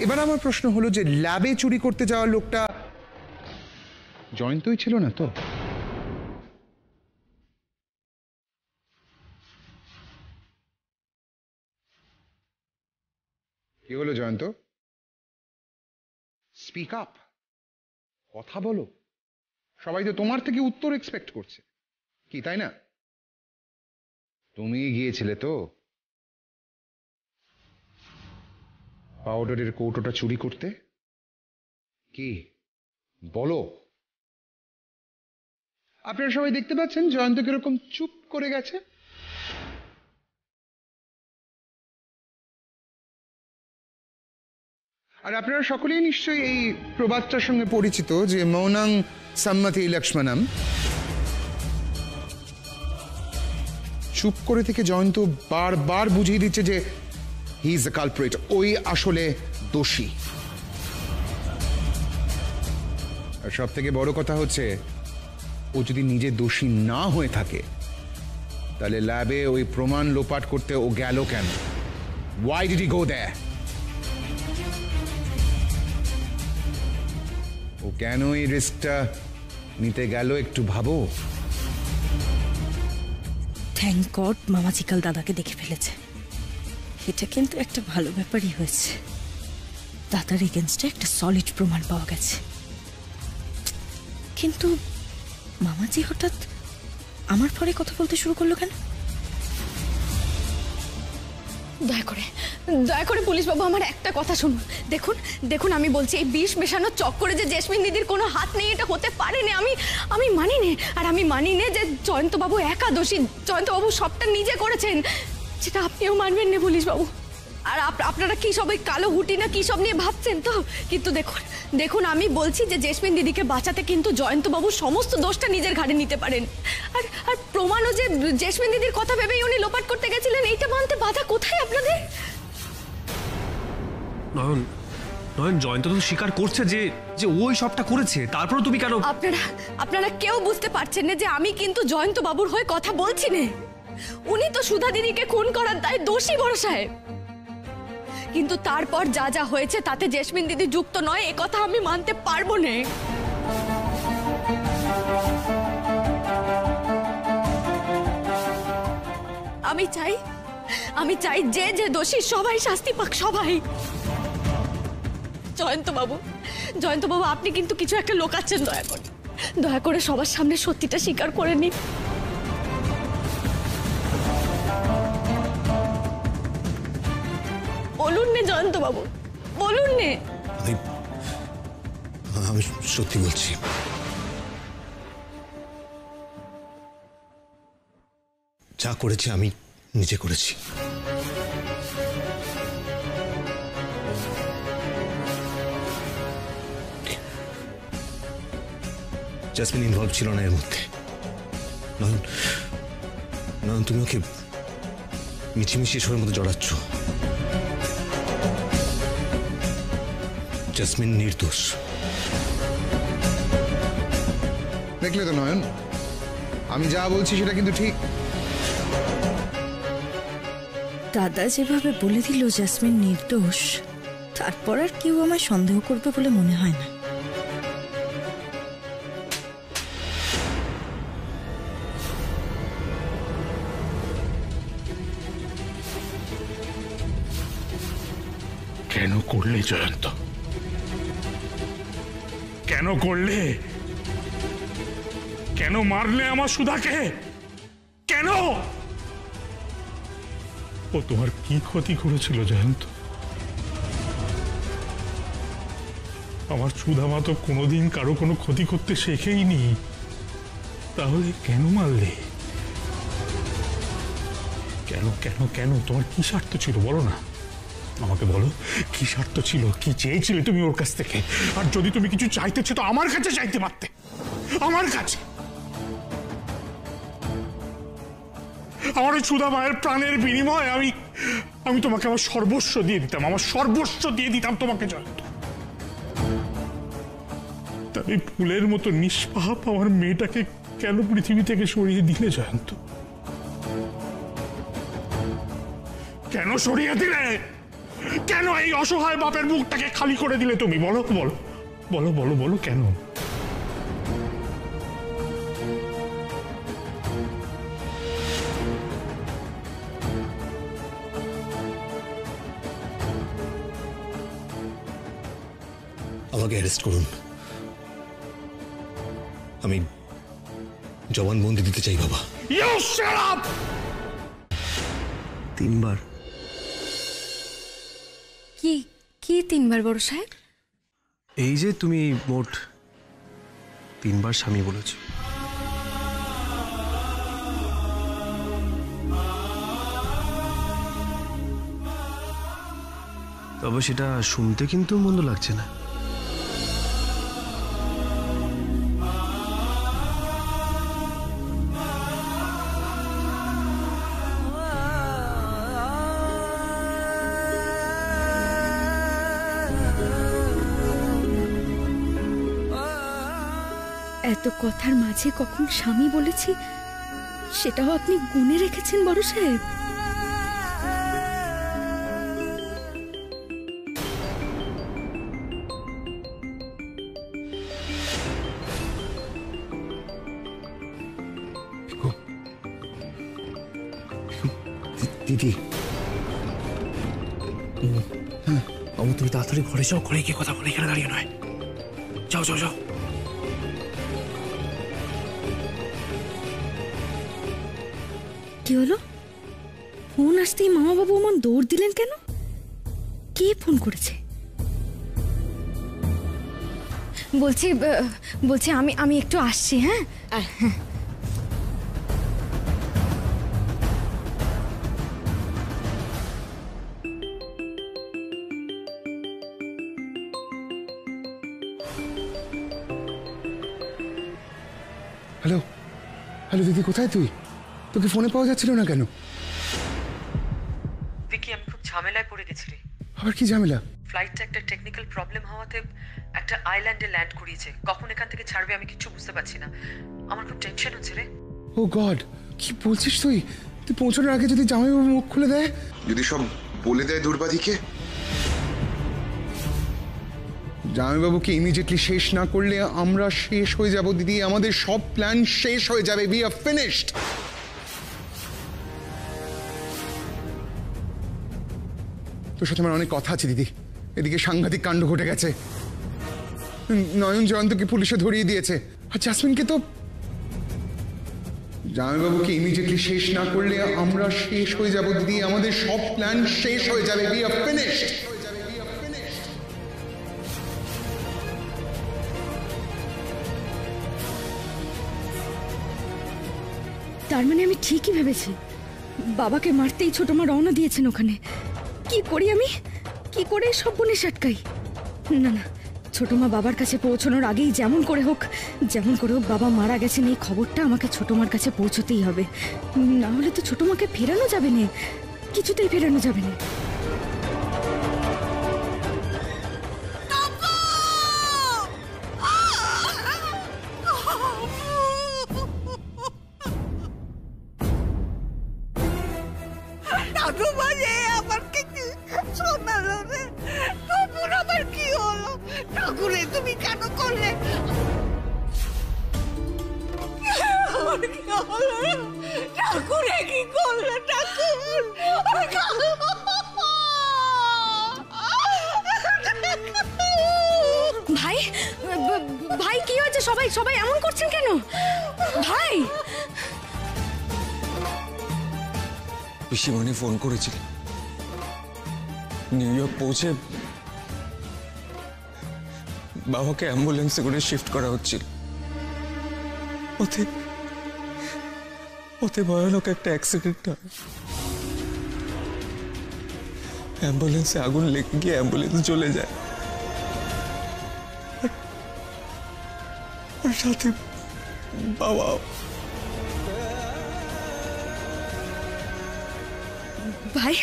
এবার আমার প্রশ্ন হলো যে ল্যাবে চুরি করতে যাওয়া লোকটা জয়ন্তই ছিল না তো? কি হলো জয়ন্ত? স্পিক আপ, কথা বলো। সবাই তো তোমার থেকে উত্তর এক্সপেক্ট করছে, কি তাই না? তুমি গিয়েছিলে তো পাউডারের কৌটোটা চুরি করতে? কি বলো। আপনারা সবাই দেখতে পাচ্ছেন জয়ন্ত কিরকম চুপ করে গেছে। আর আপনারা সকলেই নিশ্চয়ই এই প্রবাদটার সঙ্গে পরিচিত যে মৌনং সম্মতি লক্ষ্মণম। চুপ করে থেকে জয়ন্ত বারবার বুঝিয়ে দিচ্ছে যে হি ইজ দ্য কালপ্রিট, ওই আসলে দোষী। আর সব থেকে বড় কথা হচ্ছে ও যদি নিজে দোষী না হয়ে থাকে তাহলে ল্যাবে ওই প্রমাণ লোপাট করতে ও গেল কেন? Why did he go there? ও কেন এই রিস্কটা নিতে গেল একটু ভাবো। থ্যাংক গড মামাজি কাল দাদাকে দেখে ফেলেছে। এটা কিন্তু একটা ভালো ব্যাপারই হয়েছে। দাদার এগেনস্টে একটা সলিড প্রমাণ পাওয়া গেছে। কিন্তু মামাজি হঠাৎ আমার পরে কথা বলতে শুরু করলো কেন? দয়া করে পুলিশ বাবু আমার একটা কথা শুনুন। দেখুন আমি বলছি এই বিষ মেশানোর চক্করে যে জেসমিন দিদির কোনো হাত নেই এটা হতে পারে না। আমি মানি নে, আর আমি মানি নে যে জয়ন্তবাবু একা দোষী। জয়ন্তবাবু সবটা নিজে করেছেন, সেটা আপনিও মানবেন না পুলিশ বাবু। আর আপনারা কি সব ওই কালো হুটি না কি সব নিয়ে ভাবছেন তো? কিন্তু দেখুন আমি বলছি যে জেসমিন দিদিকে বাঁচাতে কিন্তু জয়ন্তবাবু সমস্ত দোষটা নিজের ঘাড়ে নিতে পারেন। আর প্রমাণও যে জেসমিন দিদির কথা ভেবেই উনি লোপাট করতে গেছিলেন, এইটা মানতে বাধা কোথায় আপনাদের? নয়ন জয়ন্ত তো স্বীকার করছে যে ওই সবটা করেছে, তারপর তুমি কেন? আপনারা কেউ বুঝতে পারছেন না যে আমি কিন্তু জয়ন্তবাবুর হয়ে কথা বলছি না। উনি তো সুধা দিদিকে খুন করার দায় দোষী বড় সাহেব। কিন্তু তারপর যা যা হয়েছে তাতে জেসমিন দিদি যুক্ত নয় এ কথা আমি মানতে পারবো না। আমি চাই যে যে দোষী সবাই শাস্তি পাক, সবাই। জয়ন্তবাবু আপনি কিন্তু কিছু একটা লোকাচ্ছেন। দয়া করে সবার সামনে সত্যিটা স্বীকার করে নিন। বলুন নে জয়ন্তবাবু, বলুন নে। আমি সত্যি বলছি। যা করেছি আমি নিজে করেছি। জেসমিন ইনভলভ ছিল না এর মধ্যে। নয়ন তুমি ওকে মিছিমিছি এসবের মধ্যে জড়াচ্ছ। জেসমিন নির্দোষ। দেখলে তো নয়ন, আমি যা বলছি সেটা কিন্তু ঠিক। দাদা যেভাবে বলে দিল জেসমিন নির্দোষ, তারপর আর কেউ আমায় সন্দেহ করবে বলে মনে হয় না। কেন করলে জয়ন্ত? কেন করলে? কেন মারলে আমার সুধাকে? কেন? ও তোমার কি ক্ষতি করেছিল জয়ন্ত? আমার সুধা মা তো কোনোদিন কারো কোনো ক্ষতি করতে শেখেইনি। তাহলে কেন মারলে? কেন কেন কেন? তোমার কি স্বার্থ ছিল বলো না, আমাকে বলো। কি স্বার্থ ছিল? কি চেয়েছিলে তুমি ওর কাছ থেকে? আর যদি তুমি কিছু চাইতেছো তো আমার কাছে চাইতে পারতে। আমার কাছে, আমার ওই সুধা মায়ের প্রাণের বিনিময়ে আমি তোমাকে আমার সর্বস্ব দিয়ে দিতাম। আমার সর্বস্ব দিয়ে দিতাম তোমাকে জয়ন্ত। তবে ফুলের মতো নিষ্পাপ আমার মেয়েটাকে কেন পৃথিবী থেকে সরিয়ে দিলে জয়ন্ত? কেন সরিয়ে দিলে? কেন এই অসহায় বাপের মুখটাকে খালি করে দিলে তুমি? বলো বলো বলো বলো বলো কেন? আমাকে অ্যারেস্ট করুন, আমি জবানবন্দি দিতে চাই বাবা। You shut up! 3 বার। কি কি 3 বার বড় সাহেব? এই যে তুমি মোট 3 বার স্বামী বলেছো। তবে সেটা শুনতে কিন্তু মন্দ লাগছে না। এত কথার মাঝে কখন স্বামী বলেছি সেটাও আপনি গুনে রেখেছেন বড় সাহেব। দিদি, আমার তুমি তাড়াতাড়ি ঘরে যাও, ঘরে গিয়ে কথা বলে, এখানে দাঁড়িয়ে নয়। যাও যাও যাও। কি হলো? ফোন আসতেই মামা বাবু আমার দৌড় দিলেন কেন? কে ফোন করেছে? বলছি আমি একটু আসছি। হ্যাঁ হ্যালো হ্যালো দিদি, কোথায় তুই? তোকে ফোনে পাওয়া যাচ্ছিল না কেন? ভিকি, আমি খুব ঝামেলায় পড়ে গেছি রে। আবার কি ঝামেলা? ফ্লাইটটা একটা টেকনিক্যাল প্রবলেম হওয়াতে একটা আইল্যান্ডে ল্যান্ড করিয়েছে। কখন এখান থেকে ছাড়বে আমি কিছু বুঝতে পারছি না। আমার খুব টেনশন হচ্ছে রে। ও গড, কি বলছিস তুই? তুই পৌঁছানোর আগে যদি জামাইবাবু মুখ খুলে দেয়? যদি সব বলে দেয় দুর্বাদিকে? জামাইবাবুকে ইমিডিয়েটলি শেষ না করলে আমরা শেষ হয়ে যাব দিদি। আমাদের সব প্ল্যান শেষ হয়ে যাবে। We are finished. তোর সাথে আমার অনেক কথা আছে দিদি। এদিকে সাংঘাতিক কাণ্ড ঘটে গেছে। নয়ন জয়ন্তকে পুলিশে ধরিয়ে দিয়েছে, আর জাসমিনকে তো। জামাইবাবুকে ইমিডিয়েটলি শেষ না করলে আমরা শেষ হয়ে যাব দিদি। আমাদের সব প্ল্যান শেষ হয়ে যাবে। We are finished. তার মানে আমি ঠিকই ভেবেছি, বাবাকে মারতেই ছোট মা রওনা দিয়েছেন ওখানে। কি করি আমি? কি করে সব বনে আটকাই? না না, ছোট মা বাবার কাছে পৌঁছানোর আগেই যেমন করে হোক বাবা মারা গেছেন এই খবরটা আমাকে ছোট মার কাছে পৌঁছতেই হবে। না হলে তো ছোট মাকে ফেরানো যাবে না, কিছুতেই ফেরানো যাবে না। তুমি কেন করলে? ঠাকুরে কি করলে? ঠাকুর ভাই, ভাই কি হয়েছে? সবাই সবাই এমন করছেন কেন? ভাই, পিসিমণি ফোন করেছিল, নিউ ইয়র্ক পৌঁছে বাবাকে অ্যাম্বুলেন্সে করে শিফট করা হচ্ছিল। ওতে ভয়ানক একটা অ্যাক্সিডেন্ট হয়। অ্যাম্বুলেন্সে আগুন লেগে গিয়ে অ্যাম্বুলেন্স চলে যায়, আর সাথে বাবা। ভাই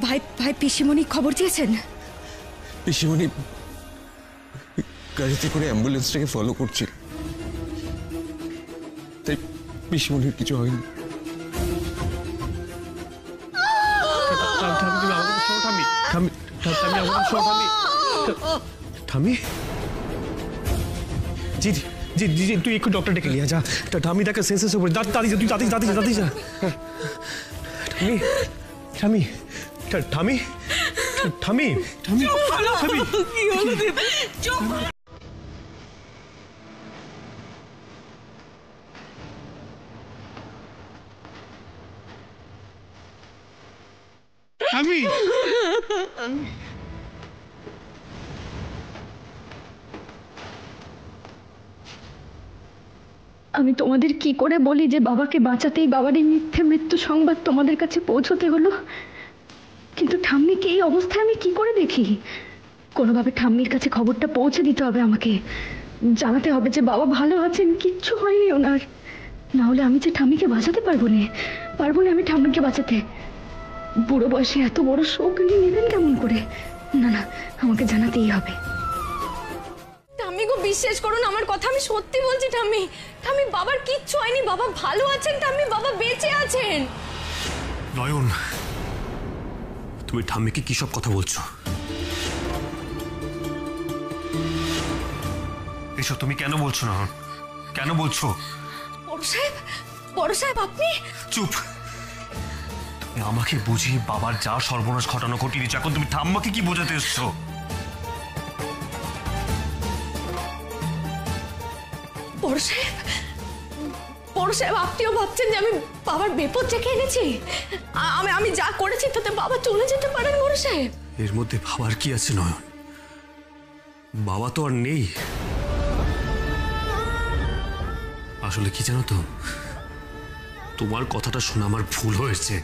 ভাই ভাই পিসিমণি খবর দিয়েছেন? পিসিমণি গাড়িতে করে অ্যাম্বুলেন্সটাকে ফলো করছিল, তাই পিসিমণির কিছু হয়নি। ঠামি জি জি জি জি তুই একটু ডক্টর ডেকে নিয়ে যা। ঠামি দেখে সেন্সেস উপরে দাদি যা, তুই দাদি যা। ঠামি ঠামি ঠামি ঠামি ঠামি ঠামি কি হলো দীপ? চুপ। আমি আমি তোমাদের কি করে বলি যে বাবাকে বাঁচাতেই বাবার এই মিথ্যে মৃত্যু সংবাদ তোমাদের কাছে পৌঁছতে হলো? কিন্তু ঠাম্মিকে এই অবস্থায় আমি কি করে দেখি? কোনোভাবে ঠাম্মির কাছে খবরটা পৌঁছে দিতে হবে আমাকে, জানাতে হবে যে বাবা ভালো আছেন, কিচ্ছু হয়নি ওনার। না হলে আমি যে ঠাম্মিকে বাঁচাতে পারবো না আমি ঠাম্মিকে বাঁচাতে। বুড়ো বয়সে এত বড় শোক নিয়ে নেবেন কেমন করে? না না, আমাকে জানাতেই হবে। ঠাম্মি গো, বিশ্বাস করুন আমার কথা, আমি সত্যি বলছি ঠাম্মি। ঠাম্মি বাবার কিচ্ছু হয়নি, বাবা ভালো আছেন ঠাম্মি, বাবা বেঁচে আছেন। নয়ন, তুমি ঠাম্মিকে কি সব কথা বলছো? এসব তুমি কেন বলছো না? কেন বলছো? বড় সাহেব আপনি চুপ। তুমি আমাকে বুঝিয়ে বাবার যা সর্বনাশ ঘটানো ঘটিয়ে দিচ্ছ, এখন তুমি ঠাম্মাকে কি বোঝাতে এসছো? বড় সাহেব আপনিও ভাবছেন যে আমি বাবার বিপদ ডেকে এনেছি? আমি যা করেছি তাতে বাবা চলে যেতে পারেন বড় সাহেব। এর মধ্যে ভাবার কি আছে নয়ন? বাবা তো আর নেই। আসলে কি জানো তো, তোমার কথাটা শুনে আমার ভুল হয়েছে।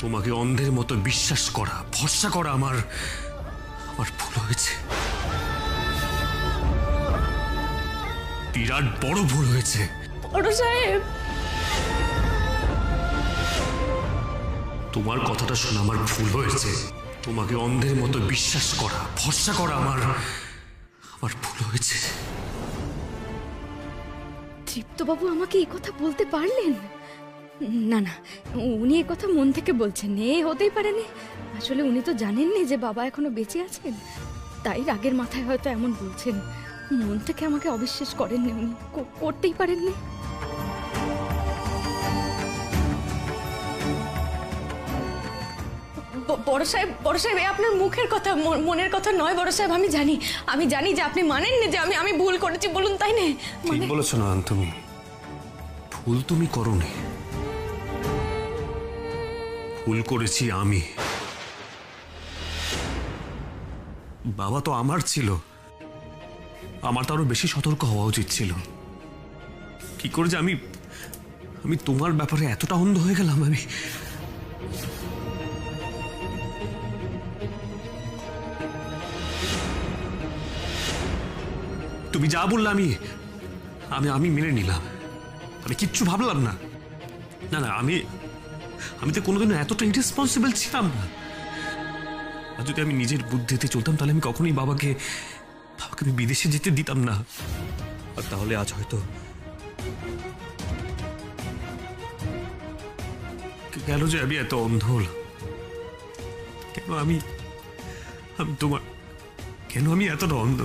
তোমাকে অন্ধের মতো বিশ্বাস করা, ভরসা করা আমার ভুল হয়েছে। বিরাট বড় ভুল হয়েছে বড় সাহেব। তোমার কথাটা শুনে আমার ভুল হয়েছে। তোমাকে অন্ধের মতো বিশ্বাস করা, ভরসা করা আমার ভুল হয়েছে। তৃপ্তবাবু আমাকে এই কথা বলতে পারলেন? না না, উনি এই কথা মন থেকে বলছেন, এ হতেই পারেনি। আসলে উনি তো জানেননি যে বাবা এখনো বেঁচে আছেন, তাই রাগের মাথায় হয়তো এমন বলছেন। মন থেকে আমাকে অবিশ্বাস করেননি, উনি করতেই পারেননি। বড় সাহেব এ আপনার মুখের কথা, মনের কথা নয় বড় সাহেব। আমি জানি যে আপনি মানেননি যে আমি ভুল করেছি, বলুন তাই না? ঠিক বলেছো না তুমি, ভুল তুমি করোনি, ভুল করেছি আমি। বাবা তো আমার ছিল, আমার তো আরো বেশি সতর্ক হওয়া উচিত ছিল। কি করে যে আমি তোমার ব্যাপারে এতটা অন্ধ হয়ে গেলাম। তুমি যা বললে আমি মেনে নিলাম, আমি কিচ্ছু ভাবলাম না। না না, আমি তো কোনোদিনও এতটা ইরেসপন্সিবল ছিলাম না। আর যদি আমি নিজের বুদ্ধিতে চলতাম তাহলে আমি কখনোই বাবাকে আমি বিদেশে যেতে দিতাম না। আর তাহলে আজ হয়তো কেন যে আমি এত অন্ধ হলাম? কেন আমি তোমার, কেন আমি এতটা অন্ধ?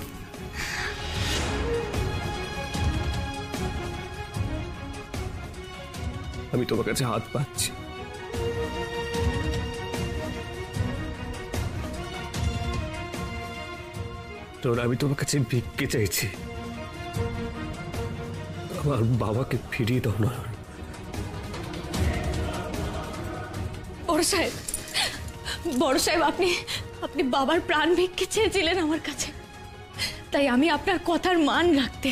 আমি তোমার কাছে হাত পাচ্ছি, আমি তোমার কাছে ভিক্ষে চাইছি। আমার বাবাকে ফিরিয়ে দাও না। বড় সাহেব আপনি বাবার প্রাণ ভিক্ষে চেয়েছিলেন আমার কাছে, তাই আমি আপনার কথার মান রাখতে,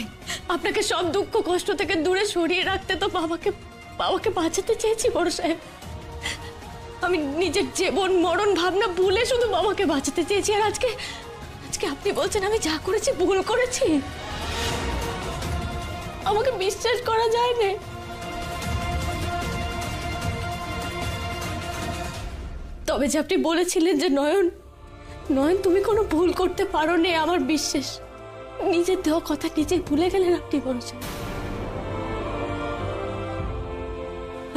আপনাকে সব দুঃখ কষ্ট থেকে দূরে সরিয়ে রাখতে তো বাবাকে বাঁচাতে চেয়েছি বড় সাহেব। আমি নিজের জীবন মরণ ভাবনা ভুলে শুধু বাবাকে বাঁচাতে চেয়েছি। আর আজকে আপনি বলছেন আমি যা করেছি ভুল করেছি? আমাকে বিশ্বাস করা যায় না। তবে যে আপনি বলেছিলেন যে নয়ন তুমি কোনো ভুল করতে পারো না, আমার বিশ্বাস। নিজের দেওয়া কথা নিজে ভুলে গেলেন আপনি বড় সাহেব।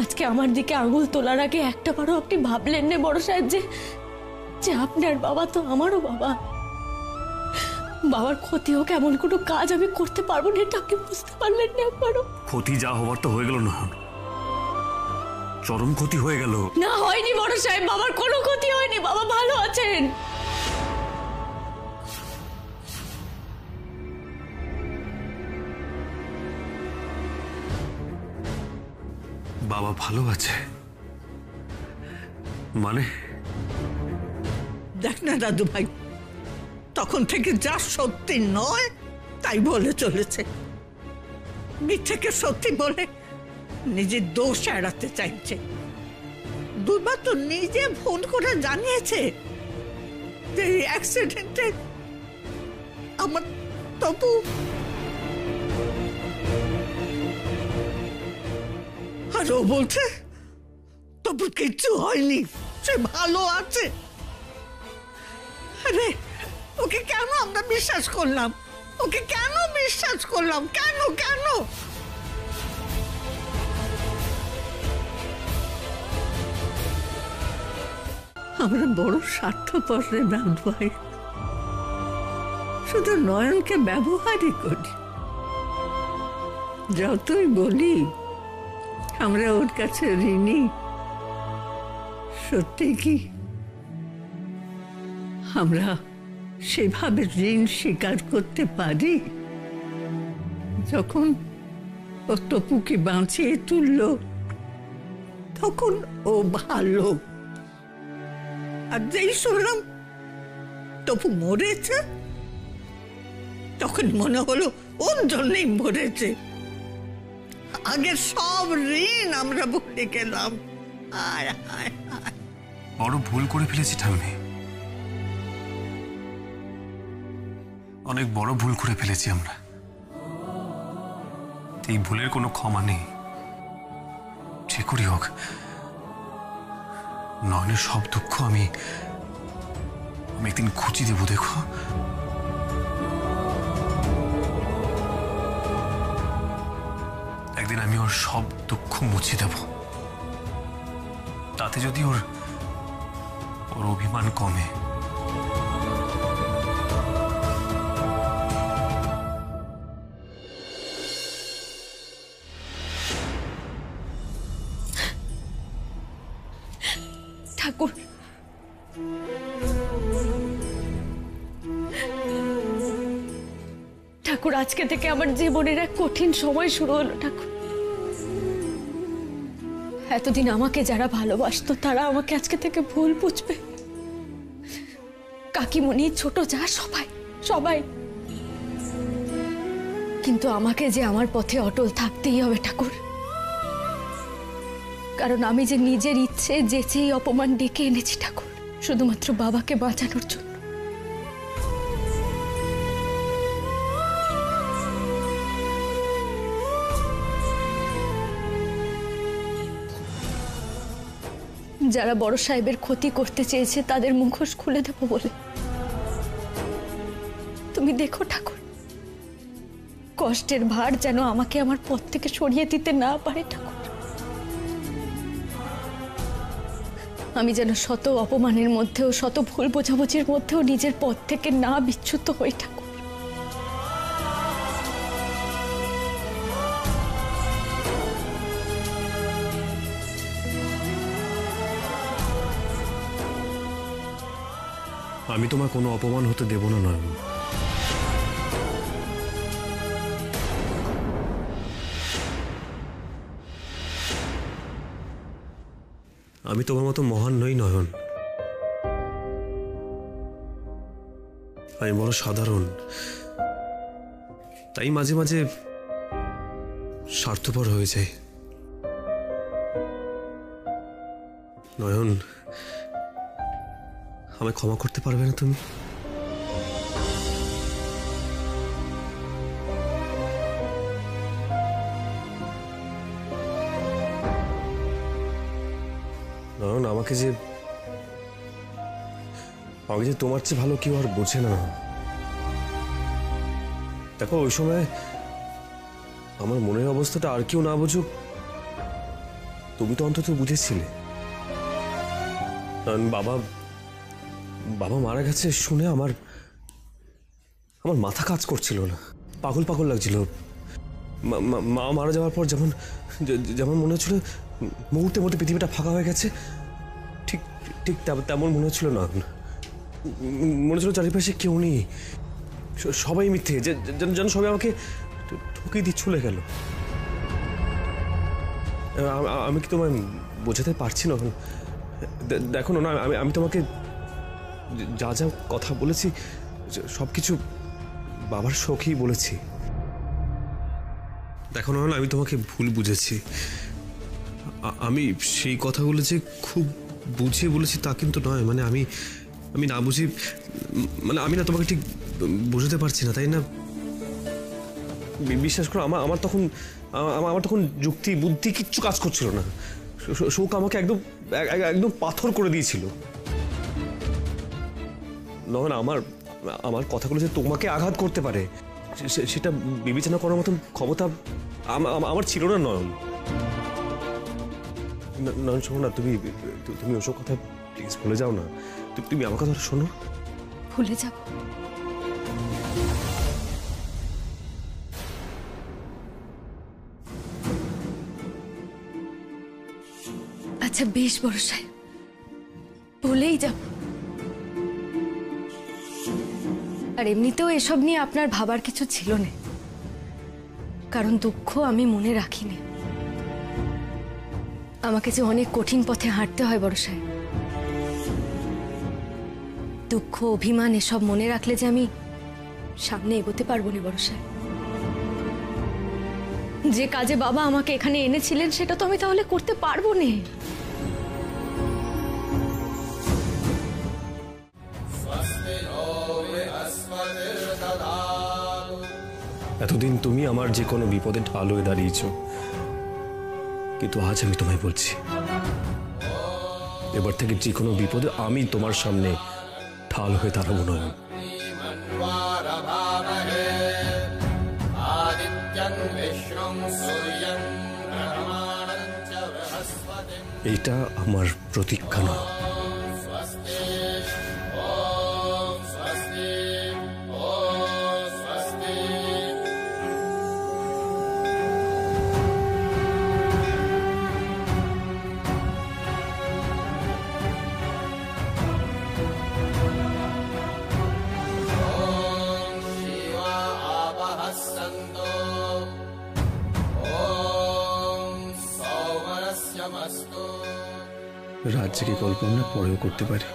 আজকে আমার দিকে আঙুল তোলার আগে একটা বারও আপনি ভাবলেন না বড় সাহেব যে আপনার বাবা তো আমারও বাবা। বাবার ক্ষতি হোক এমন কোনো কাজ আমি করতে পারবো না, এটা আপনি বুঝতে পারলেন না একবারও? ক্ষতি যা হবার তো হয়ে গেল না, চরম ক্ষতি হয়ে গেল। না হয়নি বড় সাহেব, বাবার কোনো ক্ষতি হয়নি, বাবা ভালো আছেন। বাবা ভালো আছে মানে? দেখ না দাদু ভাই, তখন থেকে যা সত্যি নয় তাই বলে চলেছে। মিথ্যেকে সত্যি বলে নিজের দোষ এড়াতে চাইছে। দুবার তো নিজে ফোন করে জানিয়েছে যে অ্যাক্সিডেন্টে আমার তবু আর ও বলছে তবু কিচ্ছু হয়নি, সে ভালো আছে। আরে ওকে কেন আমরা বিশ্বাস করলাম? ওকে কেন বিশ্বাস করলাম? কেন কেন? আমরা বড় স্বার্থপর রে দাদু ভাই, শুধু নয়নকে ব্যবহারই করি। যতই বলি আমরা ওর কাছে ঋণী, সত্যি কি আমরা সেভাবে ঋণ স্বীকার করতে পারি? যখন ও তপুকে বাঁচিয়ে তুলল তখন ও ভালো, আর যেই শুনলাম তপু মরেছে তখন মনে হলো ওর জন্যই মরেছে। আগের সব ঋণ আমরা ভুলে গেলাম। বড় ভুল করে ফেলেছি ঠাম্মি, অনেক বড় ভুল করে ফেলেছি আমরা। এই ভুলের কোনো ক্ষমা নেই। যে করি হোক নয়নের সব দুঃখ আমি একদিন খুঁজি দেবো। দেখো একদিন আমি ওর সব দুঃখ মুছে দেব, তাতে যদি ওর অভিমান কমে। ঠাকুর, ঠাকুর আজকে থেকে আমার জীবনের এক কঠিন সময় শুরু হলো। ঠাকুর, এতদিন আমাকে যারা ভালোবাসতো তারা আমাকে আজকে থেকে ভুল বুঝবে। কাকিমণি, ছোট যা, সবাই সবাই। কিন্তু আমাকে যে আমার পথে অটল থাকতেই হবে ঠাকুর, কারণ আমি যে নিজের ইচ্ছে যেচেই অপমান ডেকে এনেছি ঠাকুর, শুধুমাত্র বাবাকে বাঁচানোর জন্য। যারা বড় সাহেবের ক্ষতি করতে চেয়েছে তাদের মুখোশ খুলে দেব বলে। তুমি দেখো ঠাকুর, কষ্টের ভার যেন আমাকে আমার পথ থেকে সরিয়ে দিতে না পারে ঠাকুর। আমি যেন শত অপমানের মধ্যেও, শত ভুল বোঝাবুঝির মধ্যেও নিজের পথ থেকে না বিচ্যুত হই ঠাকুর। আমি তোমার কোনো অপমান হতে দেব না নয়ন। আমি তোমার মতো মহান নই নয়ন, আমি বড় সাধারণ। তাই মাঝে মাঝে স্বার্থপর হয়ে যায়। নয়ন, আমায় ক্ষমা করতে পারবে না তুমি? নয়ন, আমাকে যে তোমার চেয়ে ভালো কেউ আর বোঝে না। দেখো, ওই সময় আমার মনের অবস্থাটা আর কেউ না বুঝুক, তুমি তো অন্তত বুঝেছিলে। বাবা বাবা মারা গেছে শুনে আমার মাথা কাজ করছিল না, পাগল পাগল লাগছিল। মা মারা যাওয়ার পর যেমন যেমন মনে হচ্ছিল মুহূর্তের মধ্যে পৃথিবীটা ফাঁকা হয়ে গেছে, ঠিক ঠিক তেমন মনে হচ্ছিল না। মনে হচ্ছিল চারিপাশে কেউ নেই, সবাই মিথ্যে, যেন সবাই আমাকে ঠকিয়ে দিয়ে চলে গেল। আমি কি তোমায় বোঝাতে পারছি না? দেখো না, আমি তোমাকে যা যা কথা বলেছি সবকিছু বাবার শখেই বলেছি। দেখো না, আমি তোমাকে ভুল বুঝেছি। আমি সেই কথাগুলো যে খুব বুঝিয়ে বলেছি তা কিন্তু নয়। মানে আমি না বুঝি, মানে আমি না তোমাকে ঠিক বুঝতে পারছি না, তাই না? বিশ্বাস করো, আমার তখন যুক্তি বুদ্ধি কিচ্ছু কাজ করছিল না। শোক আমাকে একদম একদম পাথর করে দিয়েছিল। নয়, আমার কথাগুলো যে তোমাকে আঘাত করতে পারে সেটা বিবেচনা করার মতন ক্ষমতা আমার ছিল না। নয়ন, শোনো না, তুমি ওসব কথা প্লিজ ভুলে যাও না। তুমি আমার কথা শোনো। ভুলে যাব? আচ্ছা বেশ বড় সাহেব, ভুলেই যাব। আর এমনিতেও এসব নিয়ে আপনার ভাবার কিছু ছিল না, কারণ দুঃখ আমি মনে রাখিনি। আমাকে যে অনেক কঠিন পথে হাঁটতে হয় বড় সাহেব। দুঃখ, অভিমান এসব মনে রাখলে যে আমি সামনে এগোতে পারবো না বড় সাহেব। যে কাজে বাবা আমাকে এখানে এনেছিলেন সেটা তো আমি তাহলে করতে পারবো না। এতদিন তুমি আমার যে কোনো বিপদে ঢাল হয়ে দাঁড়িয়েছ, কিন্তু আজ আমি তোমায় বলছি, এবার থেকে যে কোনো বিপদে আমি তোমার সামনে ঢাল হয়ে দাঁড়াবো না। এটা আমার প্রতিজ্ঞা নয়। রাত জেগে গল্প আমরা পরেও করতে পারি,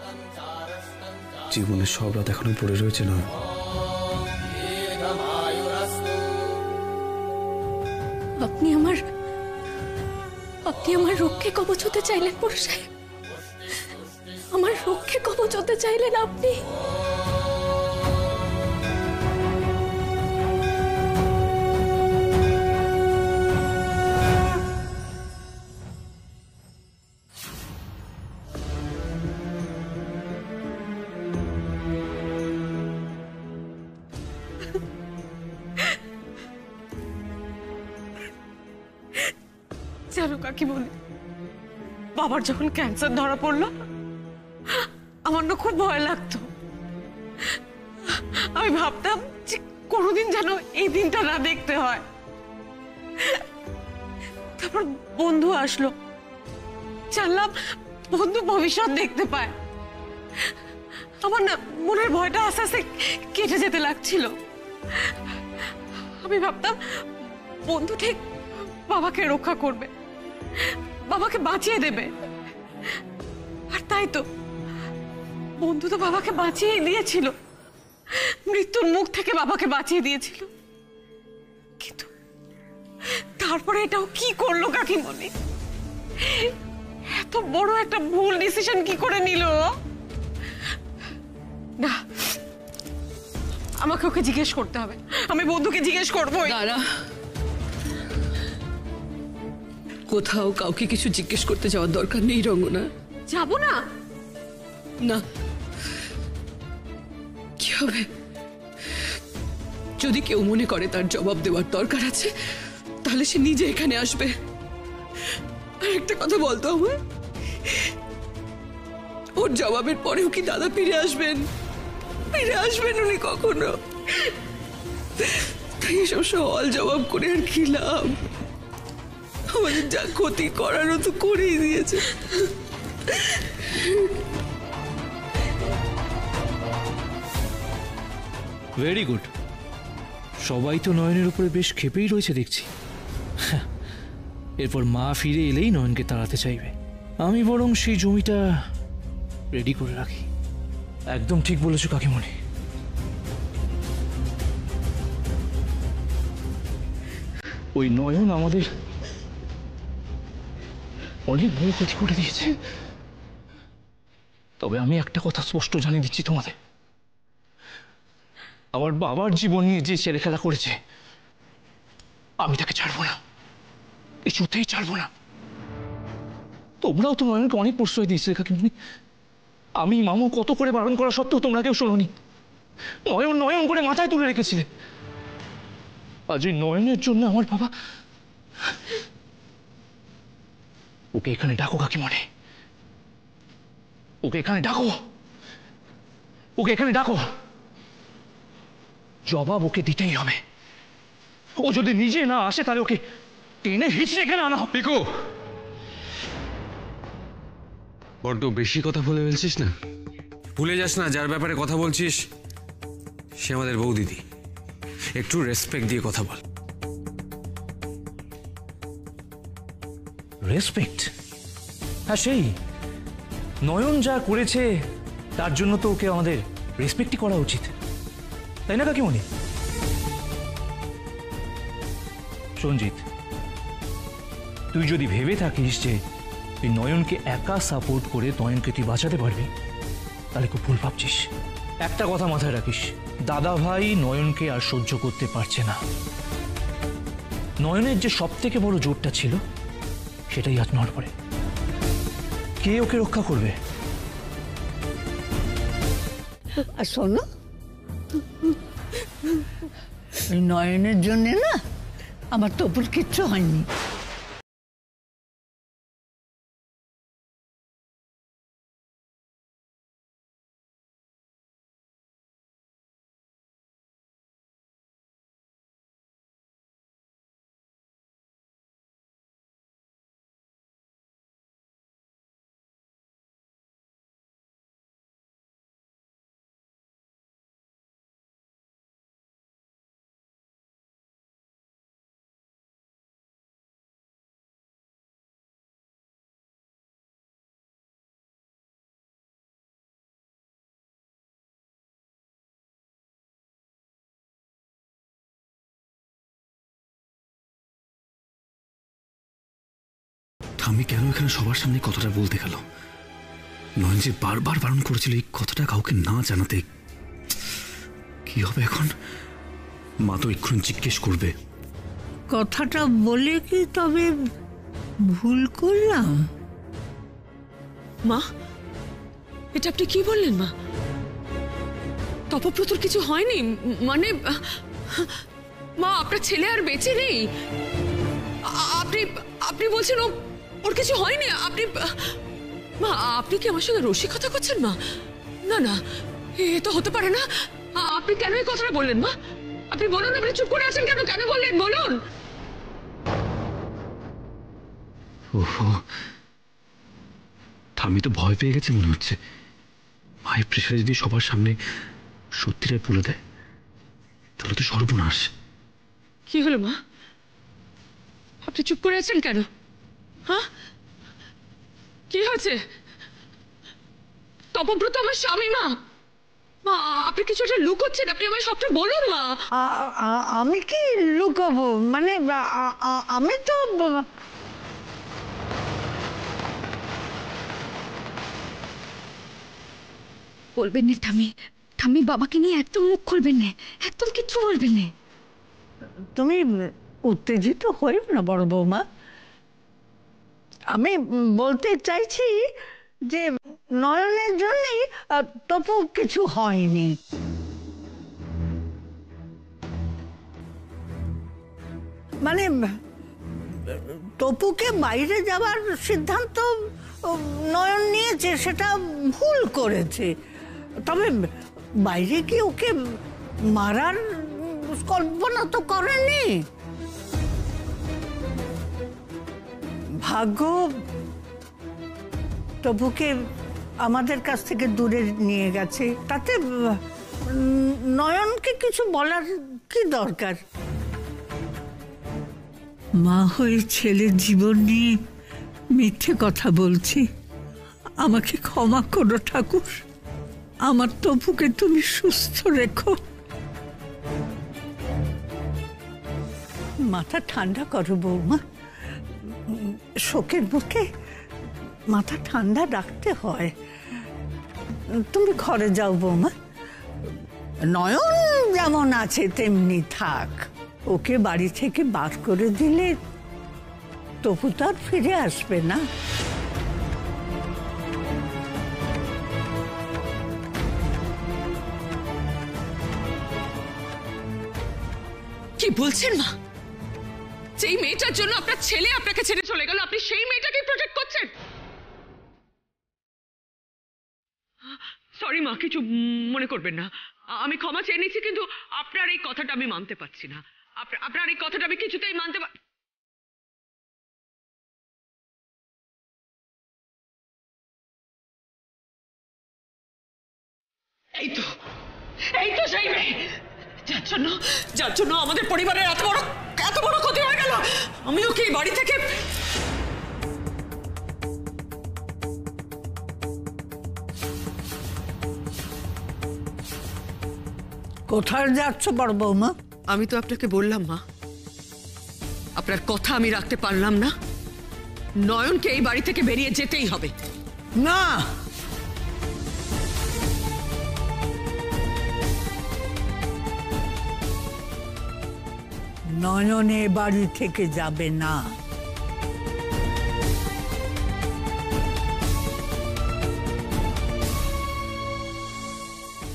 জীবনের সব রাত এখনো পড়ে রয়েছে। না, আপনি আমার রক্ষে কবচ হতে চাইলেন বড় সাহেব, আমার রক্ষে কবচ হতে চাইলেন আপনি। জানো কাকি বলি, বাবার যখন ক্যান্সার ধরা পড়লো আমার না খুব ভয় লাগতো। আমি ভাবতাম যে কোনোদিন যেন এই দিনটা না দেখতে হয়। তারপর বন্ধু আসলো, জানলাম বন্ধু ভবিষ্যৎ দেখতে পায়। আমার না মনের ভয়টা আস্তে আস্তে কেটে যেতে লাগছিল। আমি ভাবতাম বন্ধু ঠিক বাবাকে রক্ষা করবে, বাবাকে বাঁচিয়ে দেবে। আর তাই তো, বন্ধু তো বাবাকে বাঁচিয়ে দিয়েছিল, মৃত্যুর মুখ থেকে বাবাকে বাঁচিয়ে দিয়েছিল। কিন্তু তারপরে এটাও কি করলো কাকিমণি? এত বড় একটা ভুল ডিসিশন কি করে নিল? না, আমাকে ওকে জিজ্ঞেস করতে হবে। আমি বন্ধুকে জিজ্ঞেস করবো। দাঁড়া, কোথাও কাউকে কিছু জিজ্ঞেস করতে যাওয়ার দরকার নেই রঙ্গনা। যাবো না? না, কি হবে? যদি কেউ মনে করে তার জবাব দেওয়ার দরকার আছে তাহলে সে নিজে এখানে আসবে। আর একটা কথা বলতো আমার, ওর জবাবের পরেও কি দাদা ফিরে আসবেন? ফিরে আসবেন উনি কখনো? এইসব সওয়াল জবাব করে আর কি লাভ? আমাদের যা ক্ষতি করারও তো করেই দিয়েছে। ভেরি গুড, সবাই তো নয়নের উপরে বেশ ক্ষেপেই রয়েছে দেখছি। এরপর মা ফিরে এলেই নয়নকে তাড়াতে চাইবে। আমি বরং সেই জমিটা রেডি করে রাখি। একদম ঠিক বলেছো কাকিমণি। ওই নয়ন আমাদের অনেক বড় ক্ষতি করে দিয়েছে। তবে আমি একটা কথা স্পষ্ট জানিয়ে দিচ্ছি তোমাদের, আমার বাবার জীবন নিয়ে যে ছেলে খেলা করেছে আমি তাকে ছাড়বো না, কিছুতেই ছাড়বো না। তোমরাও তো নয়নকে অনেক প্রশ্রয় দিয়েছিলে কাকিমণি। আমি মামু কত করে বারণ করা সত্ত্বেও তোমরা কেউ শোনোনি। নয়ন নয়ন করে মাথায় তুলে রেখেছিলে। আজ ওই নয়নের জন্য আমার বাবা। ওকে এখানে ডাকো কাকিমণি, ওকে এখানে ডাকো, ওকে এখানে ডাকো। জবাব ওকে দিতেই হবে। ও যদি নিজে না আসে তাহলে ওকে টেনে হিচড়ে এখানে আনা হবে। পিকু, বড্ড বেশি কথা বলে ফেলছিস না? ভুলে যাস না যার ব্যাপারে কথা বলছিস সে আমাদের বৌদিদি। একটু রেসপেক্ট দিয়ে কথা বল। রেসপেক্ট? হ্যাঁ, সেই নয়ন যা করেছে তার জন্য তো ওকে আমাদের রেসপেক্টই করা উচিত, তাই না কাকিমণি? সঞ্জিত, তুই যদি ভেবে থাকিস যে তুই নয়নকে একা সাপোর্ট করে নয়নকে তুই বাঁচাতে পারবি তাহলে খুব ভুল ভাবছিস। একটা কথা মাথায় রাখিস, দাদা ভাই নয়নকে আর সহ্য করতে পারছে না। নয়নের যে সব থেকে বড় জোরটা ছিল সেটাই আজ নড়বড়ে। কে ওকে রক্ষা করবে? আর শোনো, এই নয়নের জন্য না আমার তপুর কিচ্ছু হয়নি। আমি কেন এখানে সবার সামনে কথাটা বলতে গেল? নয়ন যে বারবার বারণ করেছিল এই কথাটা কাউকে না জানাতে। কি হবে এখন? মা তো এক্ষুনি জিজ্ঞেস করবে। কথাটা বলে কি তবে ভুল করলাম? মা, এটা আপনি কি বললেন মা? তপব্রতর কিছু হয়নি? মানে মা, আপনার ছেলে আর বেঁচে নেই? আপনি আপনি বলছেন ওর কিছু হয়নি? আপনি মা, আপনি কি আমার সঙ্গে রসিকতা করছেন মা? না না, এ তো হতে পারে না। আপনি কেন এই কথাটা বললেন মা? আপনি বলুন, আপনি চুপ করে আছেন কেন? কেন বললেন বলুন? ওহো, আমি তো ভয় পেয়ে গেছি মনে হচ্ছে। মাই প্রেশারে যদি সবার সামনে সত্যিটাই বলে দেয় তাহলে তো সর্বনাশ। কি হলো মা? আপনি চুপ করে আছেন কেন? হ্যাঁ, কি হয়েছে? তপব্রত আমার স্বামী মা। মা, আপনি কিছু একটা লুকোচ্ছেন। আপনি আমায় সবটা বলুন মা। আমি কি লুকাবো? মানে আমি তো বলবেন না ঠাম্মি, ঠাম্মি বাবাকে নিয়ে একদম মুখ খুলবেন না, একদম কিচ্ছু বলবেন না। তুমি উত্তেজিত হইও না বড় বৌমা। আমি বলতে চাইছি যে নয়নের জন্যই তপু কিছু হয়নি। মানে তপুকে বাইরে যাওয়ার সিদ্ধান্ত নয়ন নিয়েছে সেটা ভুল করেছে, তবে বাইরে কি ওকে মারার কল্পনা তো করেনি। ভাগ্য তপুকে আমাদের কাছ থেকে দূরে নিয়ে গেছে, তাতে নয়নকে কিছু বলার কি দরকার? মা হয়ে ছেলের জীবন নিয়ে মিথ্যে কথা বলছি, আমাকে ক্ষমা করো ঠাকুর। আমার তপুকে তুমি সুস্থ রেখো। মাথা ঠান্ডা করো বৌমা, শোকের মুখে মাথা ঠান্ডা রাখতে হয়। তুমি ঘরে যাও বৌমা, নয়ন যেমন আছে তেমনি থাক। ওকে বাড়ি থেকে বার করে দিলে তপু তো আর ফিরে আসবে না। কি বলছেন মা? যেই মেয়েটার জন্য আপনার ছেলে আপনাকে ছেড়ে চলে গেল, আপনি সেই মেয়েটাকে প্রোটেক্ট করছেন? সরি মা, কিছু মনে করবেন না, আমি ক্ষমা চেয়ে নিচ্ছি, কিন্তু আপনার এই কথাটা আমি মানতে পারছি না। আপনার এই কথাটা আমি কিছুতেই মানতে পার। এই তো সেই মেয়ে যার জন্য আমাদের পরিবারের এত বড় ক্ষতি হয়ে গেল। আমি ওকে এই বাড়ি থেকে কোথায় যাচ্ছ বড় বৌমা? আমি তো আপনাকে বললাম মা, আপনার কথা আমি রাখতে পারলাম না। নয়নকে এই বাড়ি থেকে বেরিয়ে যেতেই হবে। না, নয়ন এ বাড়ি থেকে যাবে না।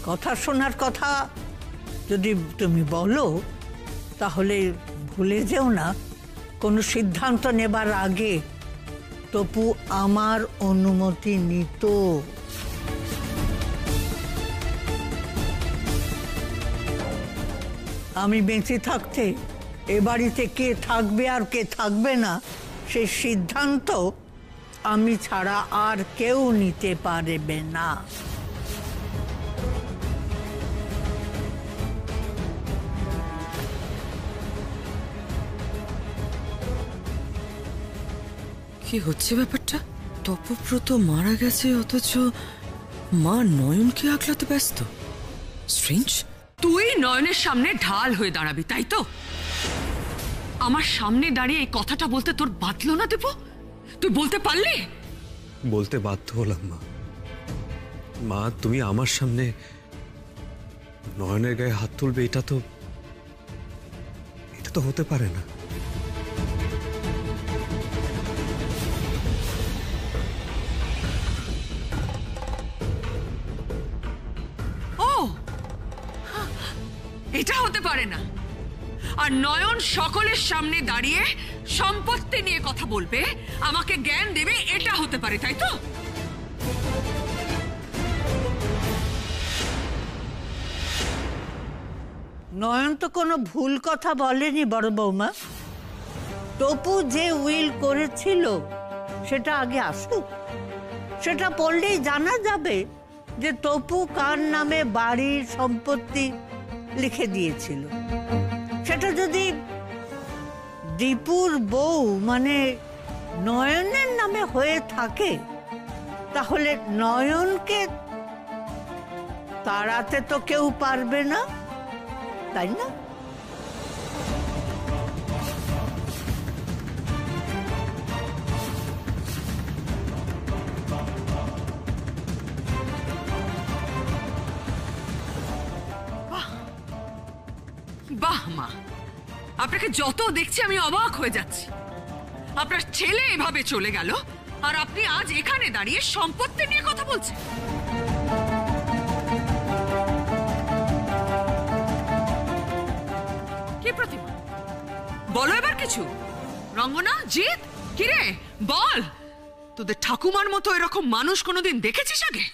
কথা শোনার কথা যদি তুমি বলো তাহলে ভুলে যেও না, কোনো সিদ্ধান্ত নেবার আগে তপু আমার অনুমতি নিত। আমি বেঁচে থাকতে এ বাড়িতে কে থাকবে আর কে থাকবে না সেই সিদ্ধান্ত আমি ছাড়া আর কেউ নিতে পারবে না। কি হচ্ছে ব্যাপারটা? তপব্রত মারা গেছে অথচ মা নয়নকে আগলাতে ব্যস্ত। স্ট্রেঞ্জ। তুই নয়নের সামনে ঢাল হয়ে দাঁড়াবি, তাই তো? আমার সামনে দাঁড়িয়ে এই কথাটা বলতে তোর বাধলো না দেব? তুই বলতে পারলি? বলতে বাধ্য হলাম মা। মা, তুমি আমার সামনে নয়নের গায়ে হাত তুলবে, এটা তো হতে পারে না। এটা হতে পারে না। আর নয়ন সকলের সামনে দাঁড়িয়ে সম্পত্তি নিয়ে কথা বলবে, আমাকে জ্ঞান দেবে, এটা হতে পারে, তাই তো? নয়ন তো কোনো ভুল কথা বলেনি বড় বৌমা। তপু যে উইল করেছিল সেটা আগে আসুক, সেটা পড়লেই জানা যাবে যে তপু কার নামে বাড়ির সম্পত্তি লিখে দিয়েছিল। সেটা যদি দীপুর বউ মানে নয়নের নামে হয়ে থাকে তাহলে নয়নকে তাড়াতে তো কেউ পারবে না, তাই না? বাহ মা, আপনাকে যত দেখছি আমি অবাক হয়ে যাচ্ছি। আপনার ছেলে এভাবে চলে গেল আর আপনি আজ এখানে দাঁড়িয়ে সম্পত্তি নিয়ে কথা বলছেন। কি প্রতিমা, বলো এবার কিছু। রঙ্গনা, জিৎ, কিরে বল, তোদের ঠাকুমার মতো এরকম মানুষ কোনোদিন দেখেছিস আগে?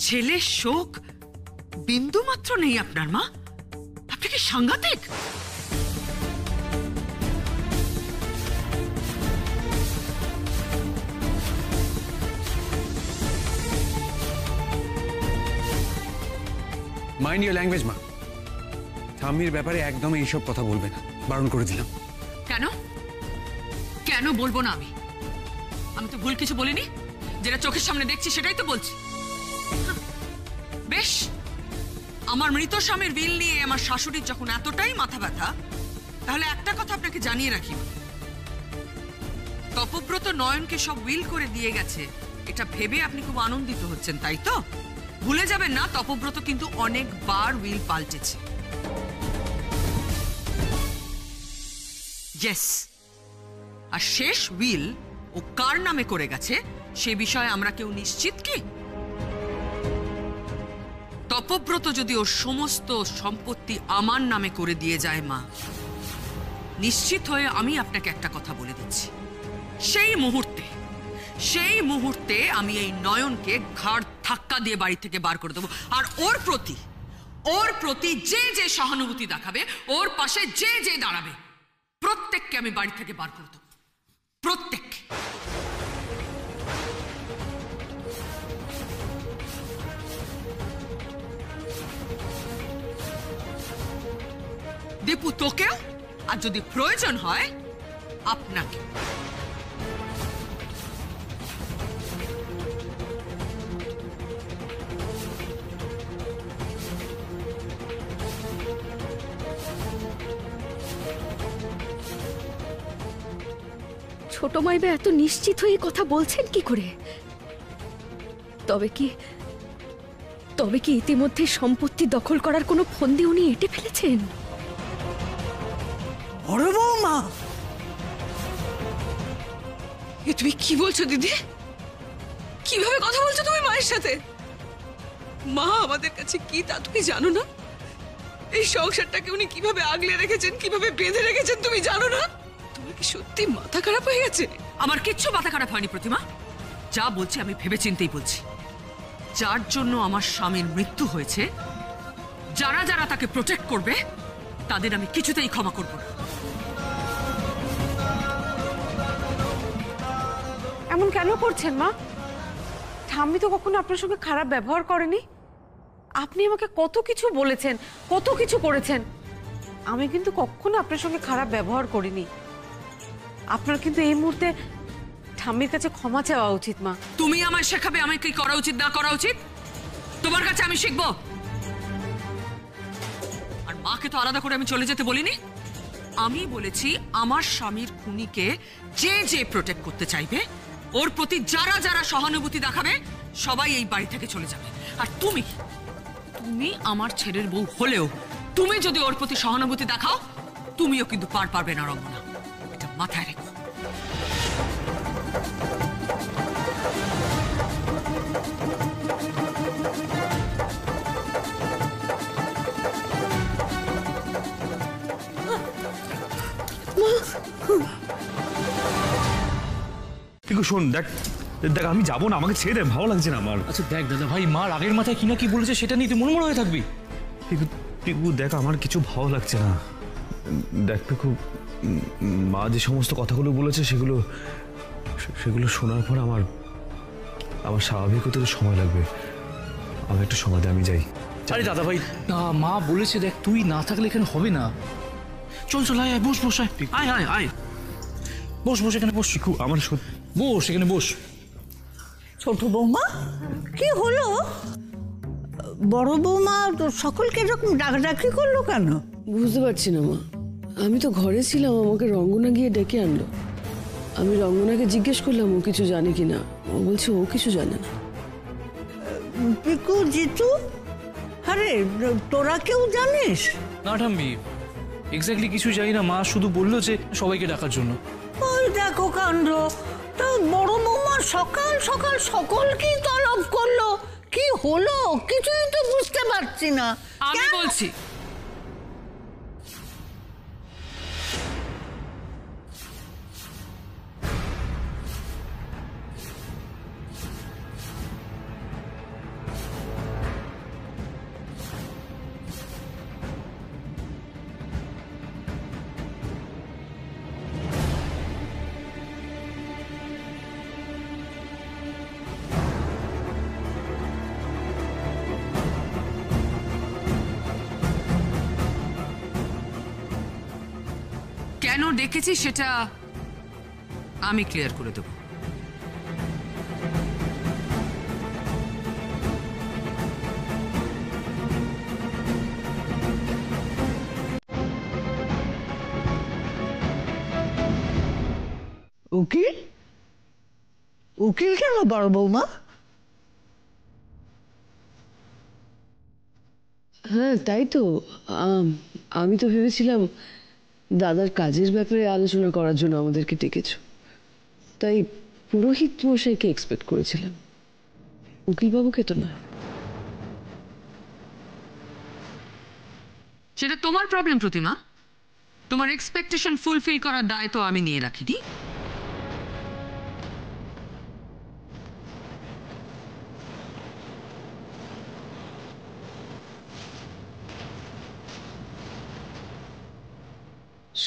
ছেলের শোক বিন্দু মাত্র নেই আপনার মা? আপনি কি সাংঘাতিক! মাইন্ড ইউর ল্যাঙ্গুয়েজ মা। ঠাম্মির ব্যাপারে একদম এইসব কথা বলবে না, বারণ করে দিলাম। কেন কেন বলবো না? আমি তো ভুল কিছু বলিনি। যেটা চোখের সামনে দেখছি সেটাই তো বলছি। বেশ, আমার মৃত স্বামীর বিল নিয়ে আমার শাশুড়ির যখন এতটাই মাথা ব্যথা, তাহলে একটা কথা আপনাকে জানিয়ে রাখি, তপব্রত নয়নকে সব উইল করে দিয়ে গেছে এটা ভেবে আপনি খুব আনন্দিত হচ্ছেন, তাই তো? ভুলে যাবেন না, তপব্রত কিন্তু অনেকবার উইল পাল্টেছে। ইয়েস, আর শেষ উইল ও কার নামে করে গেছে সে বিষয়ে আমরা কেউ নিশ্চিত কি? তপব্রত যদি ওর সমস্ত সম্পত্তি আমার নামে করে দিয়ে যায় মা, নিশ্চিত হয়ে আমি আপনাকে একটা কথা বলে দিচ্ছি, সেই মুহূর্তে আমি এই নয়নকে ঘাড় ধাক্কা দিয়ে বাড়ি থেকে বার করে দেবো। আর ওর প্রতি যে যে সহানুভূতি দেখাবে, ওর পাশে যে যে দাঁড়াবে, প্রত্যেককে আমি বাড়ি থেকে বার করে দেবো, প্রত্যেককে। দীপু, তোকেও, আর যদি প্রয়োজন হয় আপনাকে। ছোট মাইবা এত নিশ্চিত হয়ে কথা বলছেন কি করে? তবে কি ইতিমধ্যে সম্পত্তি দখল করার কোনো ফন্দি উনি এঁটে ফেলেছেন? বড় বৌমা, তুমি কি বলছো দিদি? কিভাবে কথা বলছো তুমি মায়ের সাথে? মা আমাদের কাছে কি তা তুমি জানো না? এই সংসারটাকে উনি কিভাবে আগলে রেখেছেন, কিভাবে বেঁধে রেখেছেন তুমি জানো না? তোমার কি সত্যি মাথা খারাপ হয়ে গেছে? আমার কিচ্ছু মাথা খারাপ হয়নি প্রতিমা, যা বলছি আমি ভেবেচিন্তেই বলছি। যার জন্য আমার স্বামীর মৃত্যু হয়েছে, যারা যারা তাকে প্রোটেক্ট করবে তাদের আমি কিছুতেই ক্ষমা করব না। এমন কেন করছেন মা? ঠাম্মি তো কখনো আপনার সঙ্গে খারাপ ব্যবহার করেনি। আপনি আমাকে কত কিছু বলেছেন, কত কিছু করেছেন, আমি কিন্তু কখনো আপনার সঙ্গে খারাপ ব্যবহার করিনি। আপনার কিন্তু এই মুহূর্তে ঠাম্মির কাছে ক্ষমা চাওয়া উচিত মা। তুমি আমায় শেখাবে আমি কি করা উচিত না করা উচিত? তোমার কাছে আমি শিখবো? আর মাকে তো আলাদা করে আমি চলে যেতে বলিনি। আমি বলেছি আমার স্বামীর খুনিকে যে যে প্রোটেক্ট করতে চাইবে, ওর প্রতি যারা যারা সহানুভূতি দেখাবে, সবাই এই বাড়ি থেকে চলে যাবে। আর তুমি আমার ছেলের বউ হলেও তুমি যদি ওর প্রতি সহানুভূতি দেখাও, তুমিও কিন্তু পার পারবে না রঙ্গনা, এটা মাথায় রেখো। শোন, দেখ আমি যাবো না, আমাকে ছেড়ে দে, ভালো লাগছে না আমার। আচ্ছা দেখ দাদা ভাই, মা আগের মাথায় কি না কি বলেছে সেটা নিয়ে তুই মনমরা হয়ে থাকবি। পিকু দেখ, আমার কিছু ভালো লাগছে না। দেখ পিকু, মা যে সমস্ত কথাগুলো বলেছে সেগুলো শোনার পর আমার স্বাভাবিক হতে সময় লাগবে। আমি একটু সময় দে, আমি যাই। আরে দাদা ভাই, না মা বলেছে, দেখ তুই না থাকলে এখানে হবে না। চল চল, আয় বস বস, আয় আয় আয় বস বস, এখানে বস। পিকু আমার বস, এখানে বস। ছোট বৌমা, কি হলো? বড় বৌমা সকলকে এরকম ডাকাডাকি করলো কেন? বুঝতে পারছি না মা, আমি তো ঘরে ছিলাম, আমাকে রঙ্গনা গিয়ে ডেকে আনলো। আমি রঙ্গনাকে জিজ্ঞেস করলাম ও কিছু জানে কিনা, ও বলছে ও কিছু জানে না। পিকু, জিতু, আরে তোরা কেউ জানিস? না ঠাম্মি, এক্স্যাক্টলি কিছু জানি না, মা শুধু বললো যে সবাইকে ডাকার জন্য। ওই দেখো কাণ্ড, তা বড় বৌমা সকাল সকাল সকলকেই তলব করলো, কি হলো কিছুই তো বুঝতে পারছি না। আমি বলছি কেন ডেকেছি সেটা আমি ক্লিয়ার করে দেব। উকিল? উকিল কেন বড় বৌমা? হ্যাঁ তাই তো, আমি তো ভেবেছিলাম দাদার কাজের ব্যাপারে আলোচনা করার জন্য আমাদেরকে ডেকেছ, তাই পুরোহিত মশাইকে এক্সপেক্ট করেছিলাম, উকিলবাবুকে তো নয়। সেটা তোমার প্রবলেম প্রতিমা। তোমার এক্সপেকটেশন ফুলফিল করার দায় তো আমি নিয়ে রাখিনি।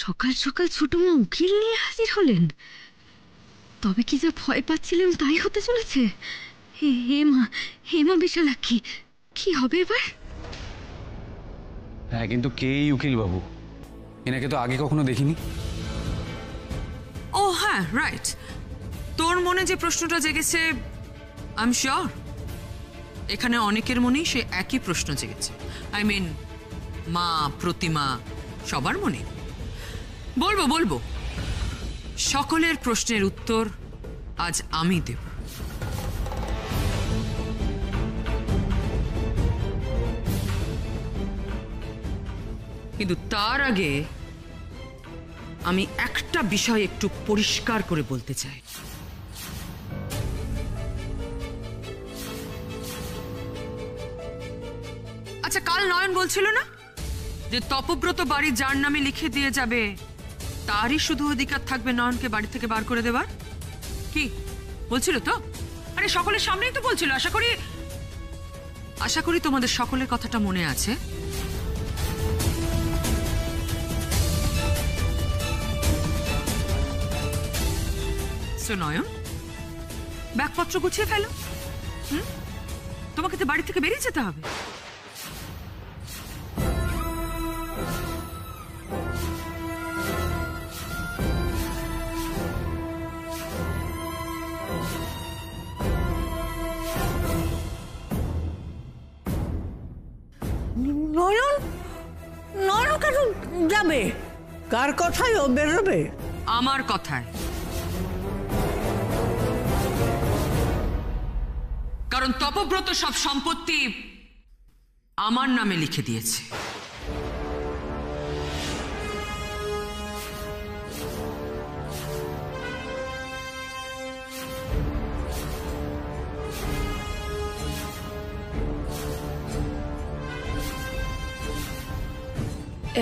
সকাল সকাল ছোট মা উকিল নিয়ে হাজির হলেন, তবে কি যা ভয় পাচ্ছিলাম তাই হতে চলেছে। হেমা বিশালাক্ষী, কি হবে এবার? হ্যাঁ, কিন্তু কে এই উকিল বাবু? এনাকে তো আগে কখনো দেখিনি। ও হ্যাঁ, রাইট। তোর মনে যে প্রশ্নটা জেগেছে, আই এম শিওর এখানে অনেকের মনেই সে একই প্রশ্ন জেগেছে। আই মিন মা, প্রতিমা, সবার মনে। বলবো সকলের প্রশ্নের উত্তর আজ আমি দেব। কিন্তু তার আগে আমি একটা বিষয় একটু পরিষ্কার করে বলতে চাই। আচ্ছা, কাল নয়ন বলছিল না যে তপব্রত বাড়ি যার নামে লিখে দিয়ে যাবে তারই শুধু অধিকার থাকবে নয়নকে বাড়ি থেকে বার করে দেবার? কি বলছিল তো? আরে সকলের সামনেই তো বলছিল। আশা করি তোমাদের সকলের কথাটা মনে আছে। নয়ন, ব্যাগপত্র গুছিয়ে ফেলো। তোমাকে তো বাড়ি থেকে বেরিয়ে যেতে হবে। নয়ন? নয়ন কেন যাবে? কার কথায় ও বেরোবে? আমার কথায়। কারণ তপব্রত সব সম্পত্তি আমার নামে লিখে দিয়েছে।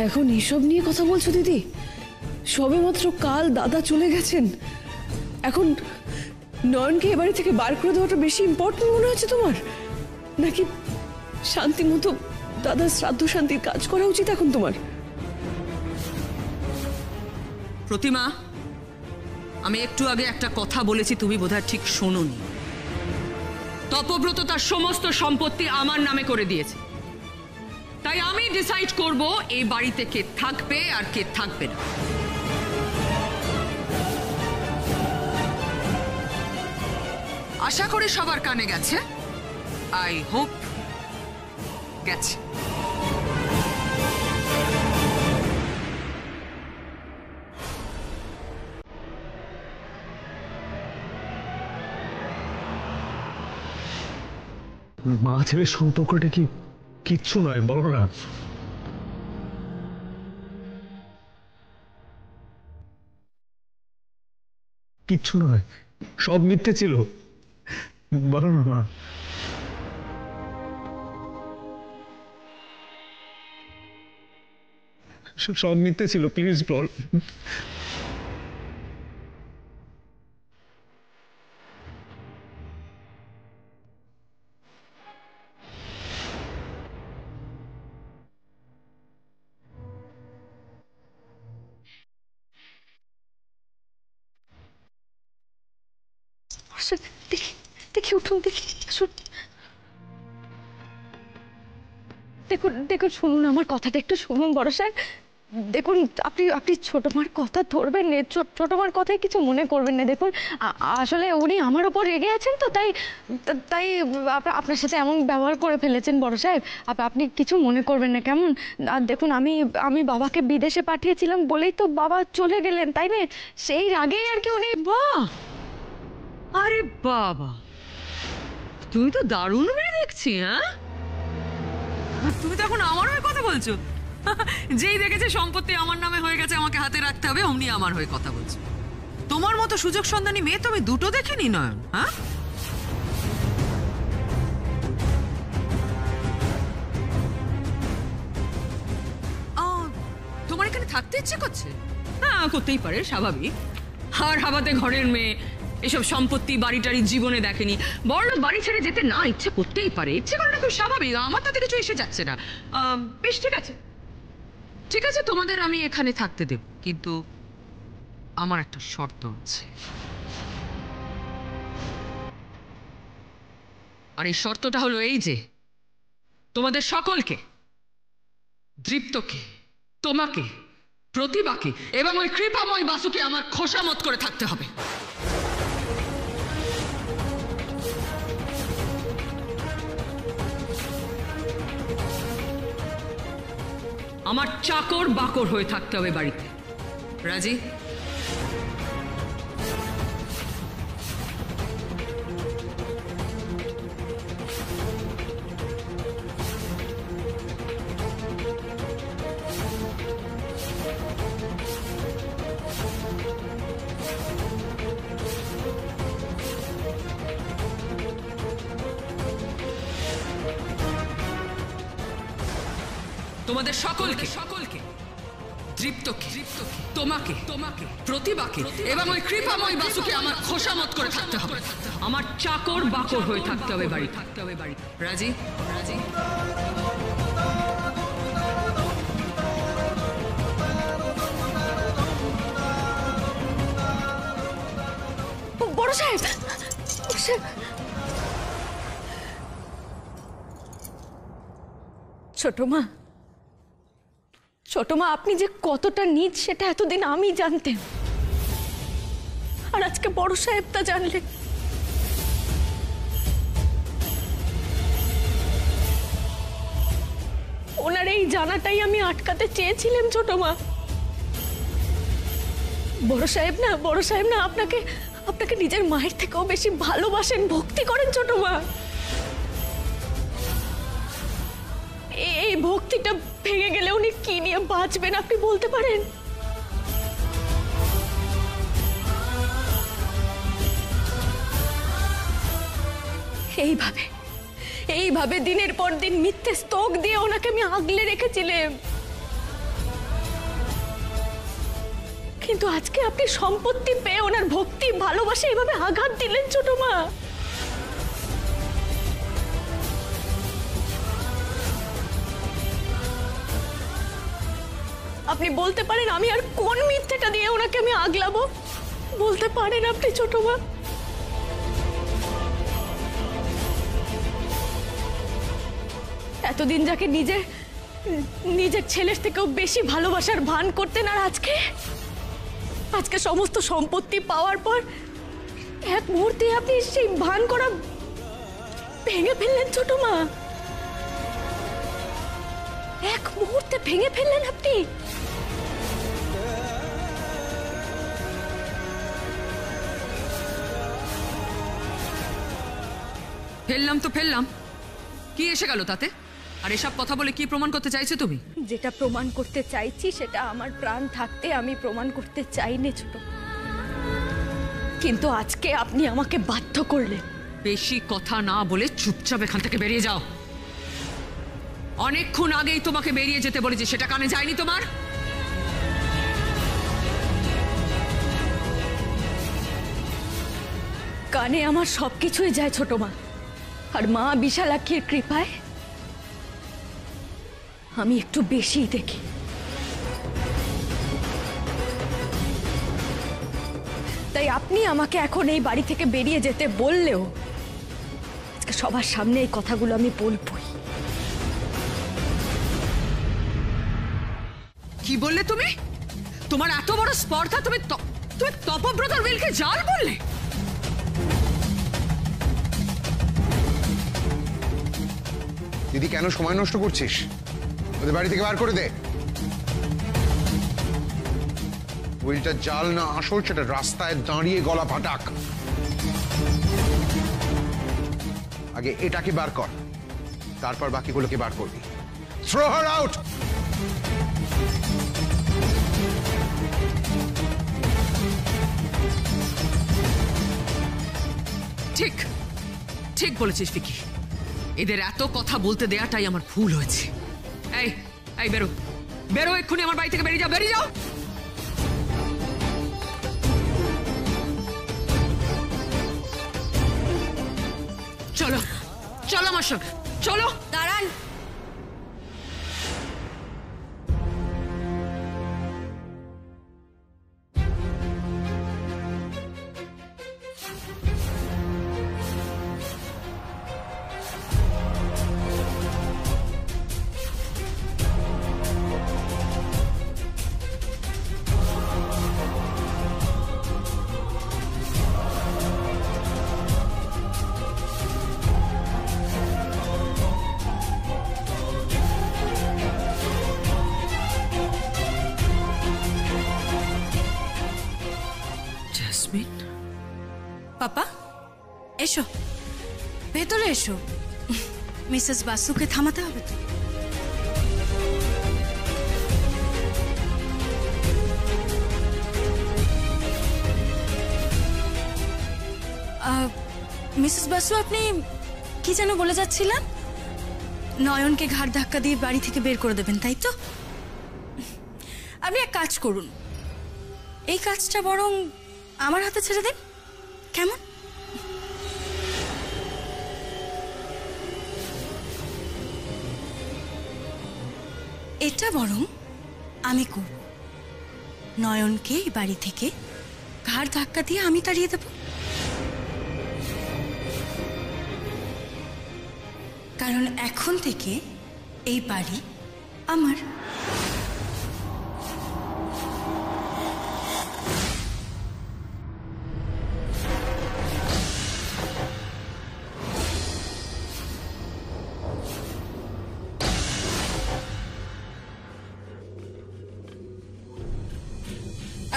এখন এসব নিয়ে কথা বলছো দিদি? সবেমাত্র কাল দাদা চলে গেছেন, এখন নয়নকে এ বাড়ি থেকে বার করে দেওয়াটা বেশি ইম্পর্টেন্ট মনে হচ্ছে তোমার? নাকি শান্তি মতো দাদার শ্রাদ্ধ শান্তির কাজ করা উচিত এখন তোমার? প্রতিমা, আমি একটু আগে একটা কথা বলেছি, তুমি বোধহয় ঠিক শোনোনি। তপব্রত তার সমস্ত সম্পত্তি আমার নামে করে দিয়েছে, তাই আমি ডিসাইড করব এই বাড়িতে কে থাকবে আর কে থাকবে না। আশা করি সবার কানে গেছে। আই হোপ গেছে। মা ছেলের সম্পর্কটা কি কিচ্ছু নয়, বলো না? কিচ্ছু নয়, সব মিথ্যে ছিল, বলো না মা? সব মিথ্যে ছিল, প্লিজ বল। দেখি উঠুন, দেখি আসুন। দেখুন শুনুন, আমার কথাটা একটু শুনুন বড় স্যার। দেখুন আপনি আপনি ছোট মার কথা ধরবেন না, ছোট মার কথায় কিছু মনে করবেন না। দেখুন আসলে উনি আমার ওপর রেগে আছেন, তো তাই তাই আপনার সাথে এমন ব্যবহার করে ফেলেছেন বড় সাহেব। আপনি কিছু মনে করবেন না, কেমন? আর দেখুন আমি বাবাকে বিদেশে পাঠিয়েছিলাম বলেই তো বাবা চলে গেলেন, তাই না? সেই রাগেই আর কি উনি। বাহ, আরে বাবা, তুমি তো দারুণ মেয়ে দেখছি। হ্যাঁ, তুমি তো এখন আমার হয়ে কথা বলছো। যেই দেখেছে সম্পত্তি আমার নামে হয়ে গেছে, আমাকে হাতে রাখতে হবে, অমনি আমার হয়ে কথা বলছো। তোমার মতো সুযোগ সন্ধানী মেয়ে তো আমি দুটো দেখিনি, নয়ন। হ্যাঁ, তোমার এখানে থাকতে ইচ্ছে করছে? হ্যাঁ, করতেই পারে, স্বাভাবিক। আর হাবাতে ঘরের মেয়ে, এসব সম্পত্তি বাড়ি টাড়ি জীবনে দেখেনি, বড়লোক বাড়ি ছেড়ে যেতে না ইচ্ছে করতেই পারে। ইচ্ছে করাটা খুব স্বাভাবিক, আমার তাতে কিছু এসে যাচ্ছে না। বেশ, ঠিক আছে, ঠিক আছে, তোমাদের আমি এখানে থাকতে দেব, কিন্তু আমার একটা শর্ত আছে। আর এই শর্তটা হলো এই যে, তোমাদের সকলকে, দৃপ্তকে, তোমাকে, প্রতিভাকে এবং ওই কৃপাময় বাসুকে আমার খোসামত করে থাকতে হবে। আমার চাকর বাকর হয়ে থাকতে হবে বাড়িতে। রাজি? তোমাদের সকলকে, দৃপ্তকে, তোমাকে, প্রতিভাকে এবং ওই কৃপাময় বাসুকে আমার খোসামত করে থাকতে হবে। আমার চাকর বাকর হয়ে থাকতে হবে বাড়ি, থাকতে হবে বাড়ি। রাজি? রাজি? বড় সাহেব, ছোট মা, ছোট মা, আপনি যে কতটা নীচ সেটা এতদিন আমি জানতেন, আর আজকে বড় সাহেব তা জানলেন। ওনার এই জানাটাই আমি আটকাতে চেয়েছিলাম ছোট মা। বড় সাহেব না আপনাকে আপনাকে নিজের মায়ের থেকেও বেশি ভালোবাসেন, ভক্তি করেন ছোট মা। এই ভক্তিটা ভেঙে গেলে উনি কি নিয়ে বাঁচবেন আপনি বলতে পারেন? এইভাবে দিনের পর দিন মিথ্যে স্তোক দিয়ে ওনাকে আমি আগলে রেখেছিলাম, কিন্তু আজকে আপনি সম্পত্তি পেয়ে ওনার ভক্তি ভালোবাসা এভাবে আঘাত দিলেন ছোট মা। আপনি বলতে পারেন আমি আর কোন মিথ্যেটা দিয়ে ওনাকে আমি আগলাবো? বলতে পারেন আপনি ছোট মা? এতদিন যাকে নিজের ছেলের থেকেও বেশি ভালোবাসার ভান করতেন, আর আজকে সমস্ত সম্পত্তি পাওয়ার পর এক মুহূর্তে আপনি সেই ভান করা ভেঙে ফেললেন ছোট মা। এক মুহূর্তে ভেঙে ফেললেন আপনি। ফেললাম তো ফেললাম, কি এসে গেল তাতে? আর এসব কথা বলে কি প্রমাণ করতে চাইছো তুমি? যেটা প্রমাণ করতে চাইছি সেটা আমার প্রাণ থাকতে আমি প্রমাণ করতে চাইনি ছোট, কিন্তু আজকে আপনি আমাকে বাধ্য করলেন। বেশি কথা না বলে চুপচাপ এখান থেকে বেরিয়ে যাও। অনেকক্ষণ আগেই তোমাকে বেরিয়ে যেতে বলেছি, সেটা কানে যায়নি তোমার? কানে আমার সবকিছুই যায় ছোট মা, আর মা বিশালাক্ষীর কৃপায় আমি একটু বেশি দেখি। তাই আপনি আমাকে এখন এই বাড়ি থেকে বেরিয়ে যেতে বললেও আজকে সবার সামনে এই কথাগুলো আমি বলবই। কি বললে তুমি? তোমার এত বড় স্পর্ধা, তুমি তপব্রতর উইলকে জাল বললে? দিদি কেন সময় নষ্ট করছিস? ওদের বাড়ি থেকে বার করে দে। উইলটা জাল না আসল সেটা রাস্তায় দাঁড়িয়ে গলা ফাটাক। আগে এটাকে বার কর, তারপর বাকিগুলোকে বার করবি। থ্রো হার আউট। ঠিক ঠিক বলেছিস ভিকি, এদের এত কথা বলতে দেয়াটাই আমার ভুল হয়েছে। এই এই বেরো বেরো, এক্ষুনি আমার বাড়ি থেকে বেরিয়ে যাও, বেরিয়ে যাও। চলো চলো আমার সঙ্গে, চলো। দাঁড়ান। পাপা এসো, ভেতরে এসো। মিসেস বাসুকে থামাতে হবে তো। মিসেস বাসু, আপনি কি যেন বলে যাচ্ছিলেন? নয়নকে ঘাড় ধাক্কা দিয়ে বাড়ি থেকে বের করে দেবেন, তাই তো? আপনি এক কাজ করুন, এই কাজটা বরং আমার হাতে ছেড়ে দিন, কেমন? এটা বরং আমি করব। নয়নকে এই বাড়ি থেকে ঘাড় ধাক্কা দিয়ে আমি তাড়িয়ে দেব। কারণ এখন থেকে এই বাড়ি আমার।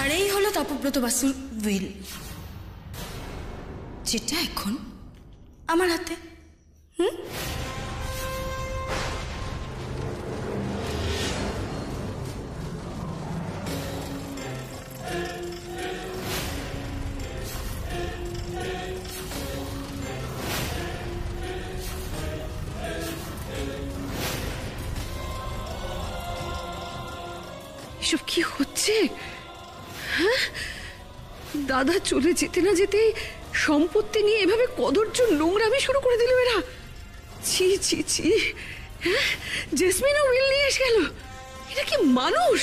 আর এই হলো তপব্রত বাসুর উইল, যেটা এখন আমার হাতে। এসব কি হচ্ছে? হ্যাঁ, দাদা চলে যেতে না যেতেই সম্পত্তি নিয়ে এভাবে কদর্য নোংরামি শুরু করে দিল এরা। ছি ছি ছি। হ্যাঁ, জেসমিনও উইল নিয়ে এসে গেল। এটা কি মানুষ?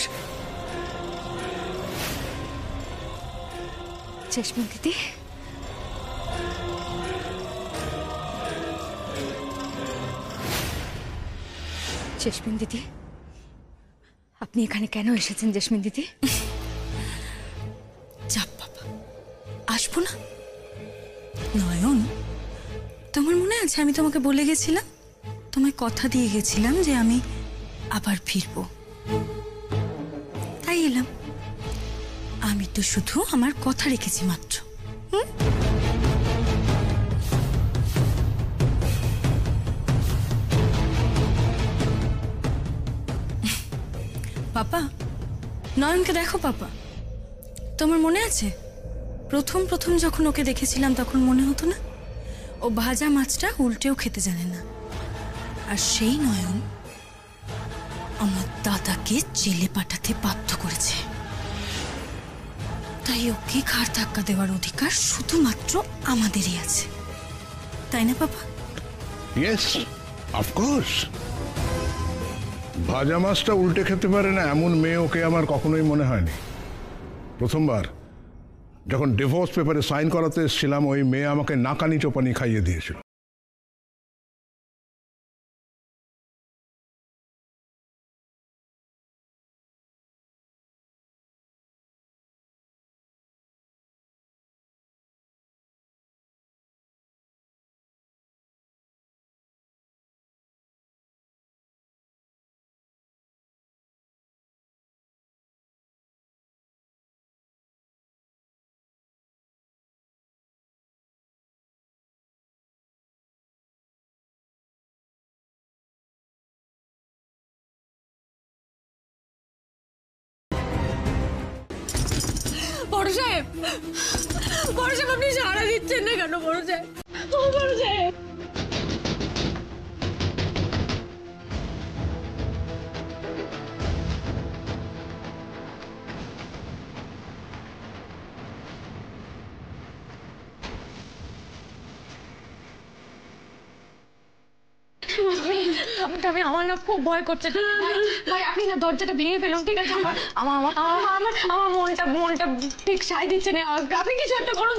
জেসমিন দিদি, জেসমিন দিদি, আপনি এখানে কেন এসেছেন জেসমিন দিদি? চাপ বাবা, আসবো না? নয়ন, তোমার মনে আছে আমি তোমাকে বলে গেছিলাম, তোমায় কথা দিয়ে গেছিলাম যে আমি আবার ফিরবো, তাই এলাম। আমি তো শুধু আমার কথা রেখেছি মাত্র। পাপা, নয়নকে দেখো পাপা। তোমার মনে আছে প্রথম প্রথম যখন ওকে দেখেছিলাম তখন মনে হতো না ও ভাজা মাছটা উল্টেও খেতে জানে না? আর সেই নয়ন আমার দাদাকে জেলে পাঠাতে বাধ্য করেছে, তাই ওকে ঘাড় ধাক্কা দেওয়ার অধিকার শুধুমাত্র আমাদেরই আছে, তাই না পাপা? Yes, of course. ভাজা মাছটা উল্টে খেতে পারে না এমন মেয়ে ওকে আমার কখনোই মনে হয়নি। প্রথমবার যখন ডিভোর্স পেপারে সাইন করাতে এসেছিলাম, ওই মেয়ে আমাকে নাকানি চোপানি খাইয়ে দিয়েছিল। বড় সাহেব, বড় সাহেব আপনি সাড়া দিচ্ছেন না কেন? বড় সাহেব, বড় সাহেব। আমি আমার না খুব ভয় করছে ভাই, আপনি না দরজাটা ভেঙে ফেলুন, ঠিক আছে? আমার মনটা ঠিক সাই দিচ্ছে না। আপনি কিছু একটা করুন।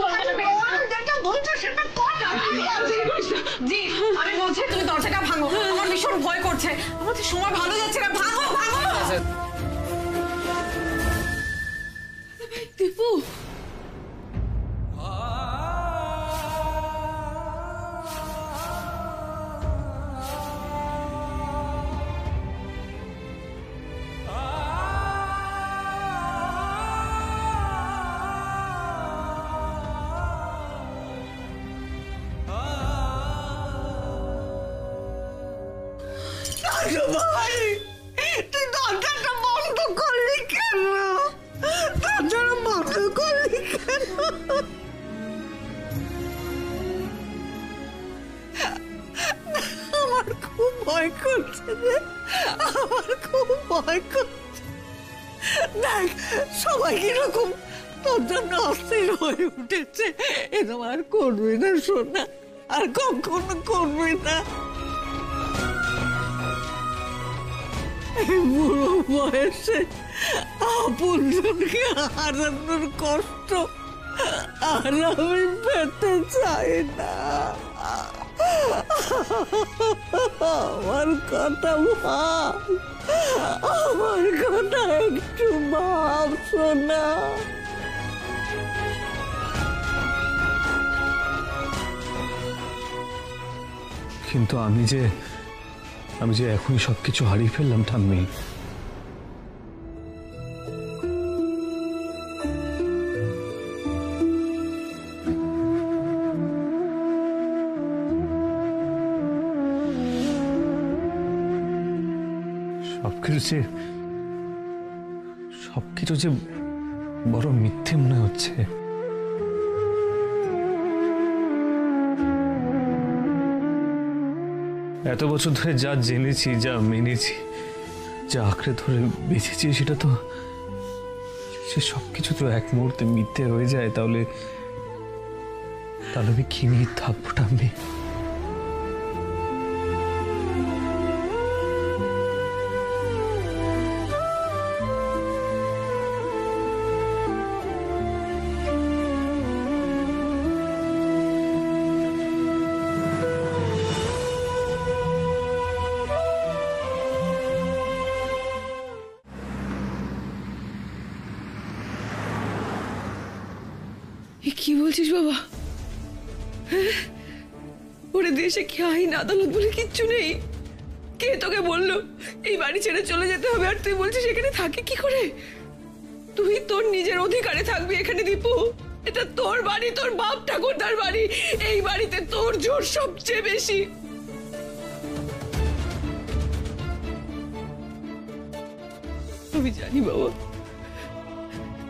জি আমি বলছি তুমি দরজাটা ভাঙো, আমার ভীষণ ভয় করছে, আমাদের সময় ভালো যাচ্ছে না। ভাঙো ভাঙো। দীপু, তুই দরজাটা বন্ধ করলি কেন? দরজাটা বন্ধ করলি কেন? আমার খুব ভয় করছে রে, আমার খুব ভয় করছে। দেখ সবাই কিরকম তোর জন্য অস্থির হয়ে উঠেছে। এরকম আর করবি না সোনা, আর কখনো করবি না। বুড়ো বয়সে আপনজনকে হারানোর কষ্ট আর আমি পেতে চাই না। আমার কথা ভাব, আমার কথা একটু ভাব সোনা। কিন্তু আমি যে এখনই সবকিছু হারিয়ে ফেললাম ঠাম্মি। সবকিছু যে বড় মিথ্যে মনে হচ্ছে। এত বছর ধরে যা জেনেছি, যা মেনেছি, যা আঁকড়ে ধরে বেঁচেছি, সেটা তো সে সবকিছু তো এক মুহূর্তে মিথ্যে হয়ে যায়, তাহলে আমি কি নিয়ে থাকবো ঠাম্মি? কি বলছিস বাবা? ওরে দেশে কি আইন আদালত বলে কিচ্ছু নেই? কে তোকে বললো এই বাড়ি ছেড়ে চলে যেতে হবে, আর তুই বলছিস এখানে থাকি কি করে? তুই তোর নিজের অধিকারে থাকবি এখানে দীপু। এটা তোর বাড়ি, তোর বাপ ঠাকুরদার বাড়ি। এই বাড়িতে তোর জোর সবচেয়ে বেশি। আমি জানি বাবা,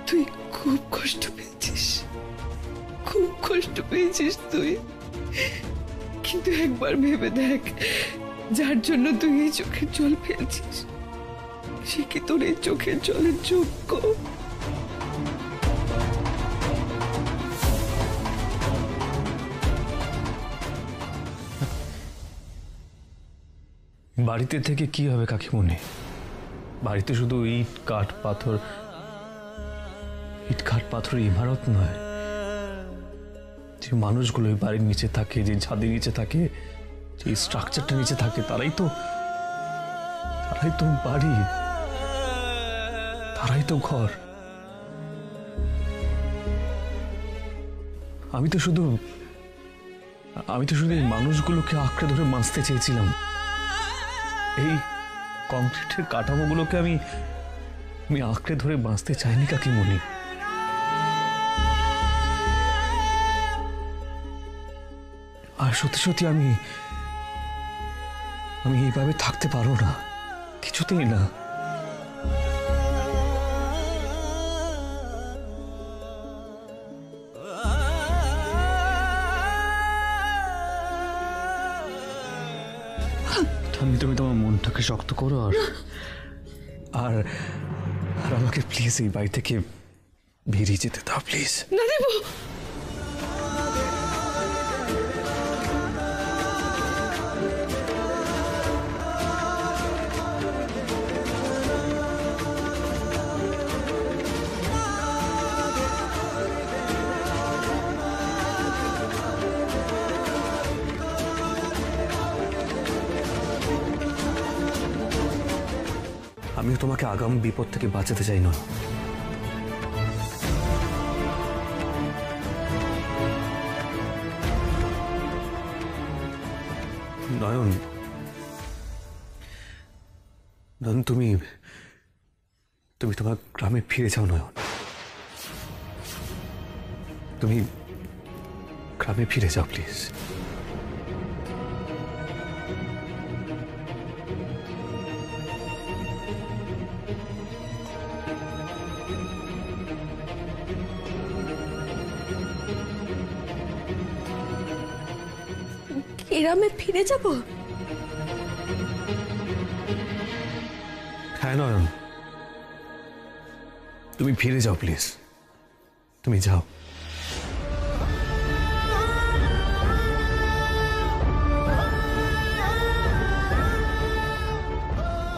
তুই খুব কষ্ট পেয়েছিস, খুব কষ্ট পেয়েছিস তুই, কিন্তু একবার ভেবে দেখ, যার জন্য তুই এই চোখের জল ফেলছিস সে কি তোর এই চোখের জলের যোগ্য? বাড়িতে থেকে কি হবে কাকিমণি? বাড়িতে শুধু ইট কাঠ পাথর ইমারত নয়, যে মানুষগুলো এই বাড়ির নিচে থাকে, যে ছাদের নিচে থাকে, যে স্ট্রাকচারটা নিচে থাকে, তারাই তো বাড়ি, তারাই তো ঘর। আমি তো শুধু এই মানুষগুলোকে আঁকড়ে ধরে বাঁচতে চেয়েছিলাম। এই কংক্রিটের কাঠামোগুলোকে আমি আঁকড়ে ধরে বাঁচতে চাইনি কাকিমণি। আর সত্যি সত্যি আমি এইভাবে থাকতে পারবো না, কিছুতেই না। আমি তুমি তোমার মনটাকে শক্ত করো আর আর আর আমাকে প্লিজ এই বাড়ি থেকে বেরিয়ে যেতে দাও প্লিজ। না দেব, আমিও তোমাকে আগামী বিপদ থেকে বাঁচাতে চাই না। নয়ন, নয়ন তুমি তুমি তোমার গ্রামে ফিরে যাও। নয়ন, তুমি গ্রামে ফিরে যাও প্লিজ। গ্রামে ফিরে যাব? হ্যাঁ নয়ন, তুমি ফিরে যাও প্লিজ, তুমি যাও।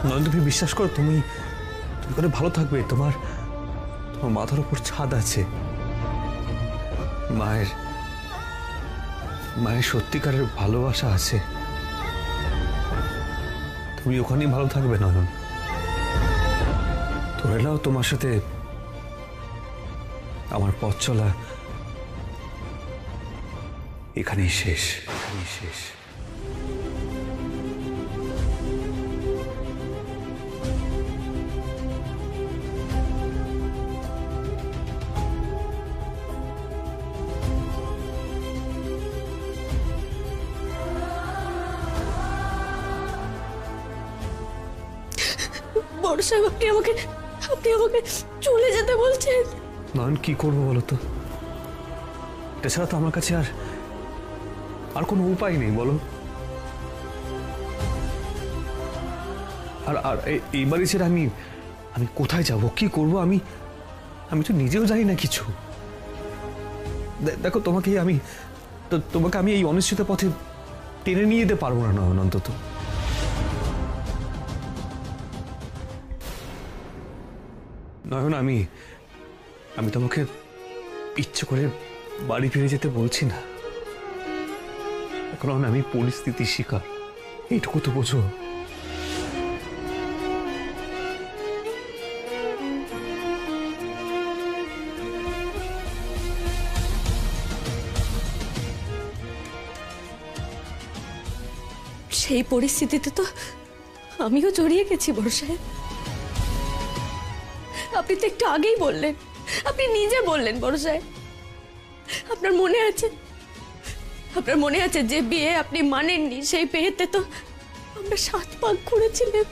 নয়ন তুমি বিশ্বাস করো, তুমি তুমি করে ভালো থাকবে। তোমার তোমার মাথার উপর ছাদ আছে, মায়ের মায়ের সত্যিকারের ভালোবাসা আছে, তুমি ওখানেই ভালো থাকবে। নয়ন ধরে নাও তোমার সাথে আমার পথ চলা এখানেই শেষ, এখানেই শেষ। বড় সাহেব, আপনি আমাকে চলে যেতে বলছেন? নয়ন কি করবো বলো তো, এছাড়া তো আমার কাছে আর কোনো উপায় নেই বলো। আর আর এই বাড়ি ছেড়ে আমি কোথায় যাব, কি করব? আমি তো নিজেও জানি না কিছু। দেখো তোমাকে আমি এই অনিশ্চিত পথে টেনে নিয়ে যেতে পারবো না নয়ন। অন্তত নয়ন, আমি তোমাকে ইচ্ছে করে বাড়ি ফিরে যেতে বলছি না, কারণ আমি পরিস্থিতির শিকার, এইটুকু তো বোঝো। সেই পরিস্থিতিতে তো আমিও জড়িয়ে গেছি বড় সাহেব। আপনি তো একটু আগেই বললেন, আপনি নিজে বললেন বড় সাহেব, আপনার মনে আছে যে বিয়ে আপনি মানেননি, সেই বিয়েতে তো আমরা 7 পাক ঘুরেছিলাম।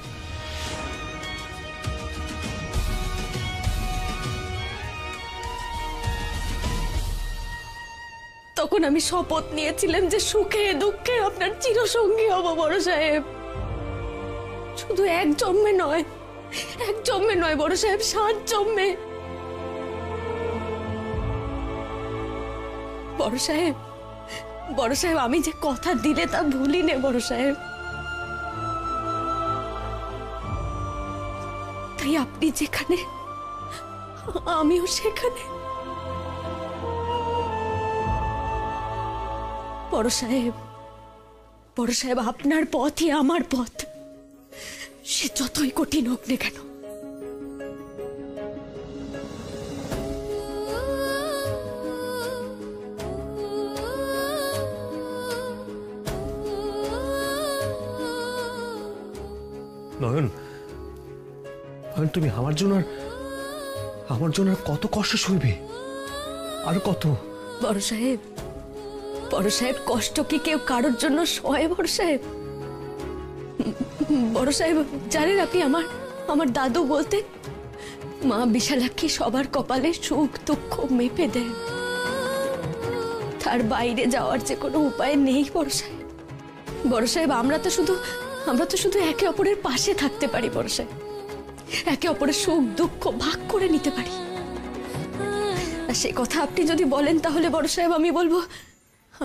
তখন আমি শপথ নিয়েছিলাম যে সুখে দুঃখে আপনার চিরসঙ্গী হব বড় সাহেব। শুধু এক জন্মে নয় বড় সাহেব, 7 জন্মে। বড় সাহেব আমি যে কথা দিলে তা ভুলি নে বড় সাহেব। তাই আপনি যেখানে আমিও সেখানে। বড় সাহেব আপনার পথই আমার পথ, সে যতই কঠিন হোক না কেন। নয়ন, তুমি আমার জন্য আর কত কষ্ট সইবে, আর কত? বড় সাহেব কষ্ট কি কেউ কারোর জন্য সয়? বড় সাহেব জানেন আপনি, আমার দাদু বলতেন, মা বিশালাক্ষী সবার কপালে সুখ দুঃখ মেপে দেন, তার বাইরে যাওয়ার যে কোনো উপায় নেই। বড় সাহেব আমরা তো আমরা তো শুধু একে অপরের পাশে থাকতে পারি বড় সাহেব, একে অপরের সুখ দুঃখ ভাগ করে নিতে পারি। আর সে কথা আপনি যদি বলেন তাহলে বড় সাহেব আমি বলবো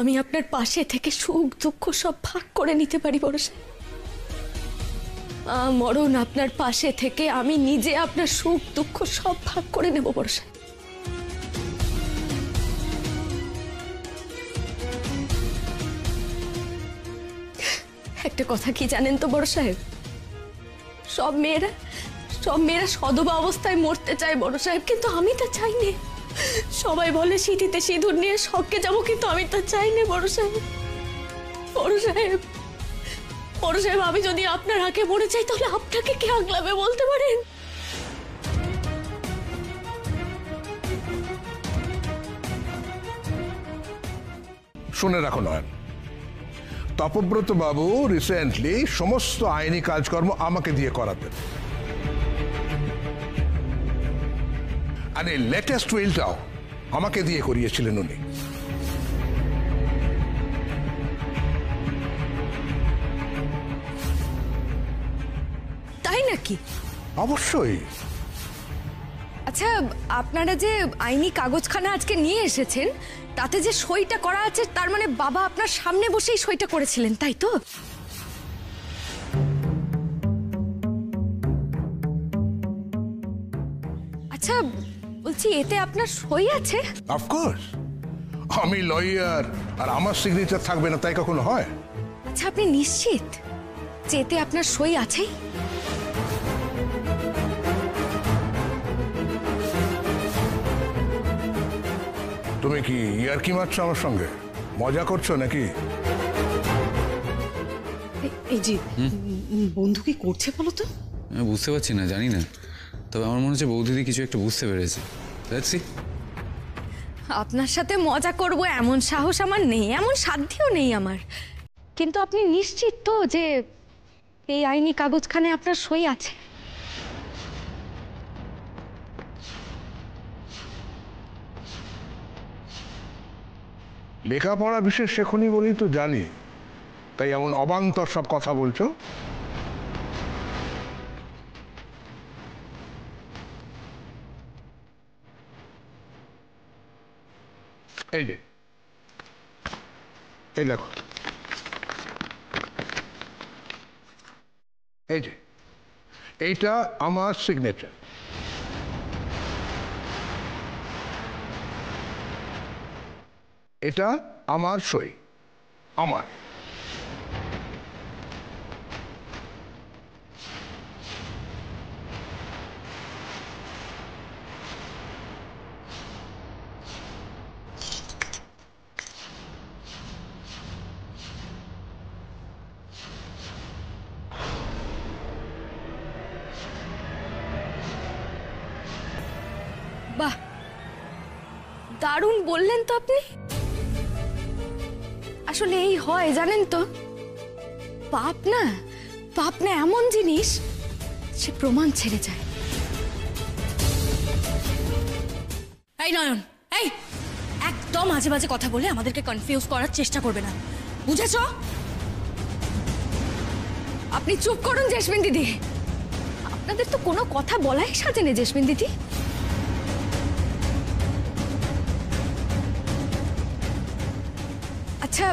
আমি আপনার পাশে থেকে সুখ দুঃখ সব ভাগ করে নিতে পারি বড় সাহেব। মরণ আপনার পাশে থেকে আমি নিজে আপনার সুখ দুঃখ সব ভাগ করে নেব বড় সাহেব। একটা কথা কি জানেন তো বড় সাহেব, সব মেয়েরা সদবা অবস্থায় মরতে চায় বড় সাহেব, কিন্তু আমি তা চাই না। সবাই বলে সিঁথিতে সিঁদুর নিয়ে স্বর্গে যাবো, কিন্তু আমি তা চাই না বড় সাহেব। বড় সাহেব, বড় সাহেব, আমি যদি আপনার হাতে মরে চাই তাহলে আপনাকে কে আগলাবে বলতে পারেন? শুনে রাখো নয়ন, তপব্রত বাবু রিসেন্টলি সমস্ত আইনি কাজকর্ম আমাকে দিয়ে করাতেন, আর এই লেটেস্ট উইলটাও আমাকে দিয়ে করিয়েছিলেন উনি। তাই নাকি? অবশ্যই। আচ্ছা, আপনারা যে আইনি কাগজখানা আজকে নিয়ে এসেছেন তাতে যে সইটা করা আছে, তার মানে বাবা আপনার সামনে বসেই সইটা করেছিলেন, তাই তো? আচ্ছা বলছি, এতে আপনার সই আছে? অফকোর্স, আমি লয়ার আর আমার সিগনেচার থাকবে না তাই কখনো হয়? আচ্ছা, আপনি নিশ্চিত যে এতে আপনার সই আছেই? তুমি কি ইয়ার্কি মারছো আমার সঙ্গে? মজা করছো নাকি? এই যে বন্ধু কি করছে বলো তো? আমি বুঝতে পারছি না, জানি না, তবে আমার মনে হচ্ছে বৌদিদি কিছু একটা বুঝতে পেরেছে। দেখছি আপনার সাথে মজা করব এমন সাহস আমার নেই, এমন সাধ্যও নেই আমার, কিন্তু আপনি নিশ্চিত তো যে এই আইনি কাগজখানে আপনার সই আছে? লেখাপড়া বিশেষ শেখনি বলি তো জানি, তাই এমন অবান্তর সব কথা বলছো। এই যে, এই দেখো, এই যে এইটা আমার সিগনেচার। এটা আমার সই, আমার। বাহ, দারুণ বললেন তো আপনি। আসলে এই হয় জানেন তো, পাপ না এমন জিনিস, সে প্রমাণ ছেড়ে যায়। এই নয়ন, এই একদম মাঝে মাঝে কথা বলে আমাদেরকে কনফিউজ করার চেষ্টা করবে না, বুঝেছো? আপনি চুপ করুন জেসমিন দিদি, আপনাদের তো কোনো কথা বলাই সাজে না জেসমিন দিদি। আচ্ছা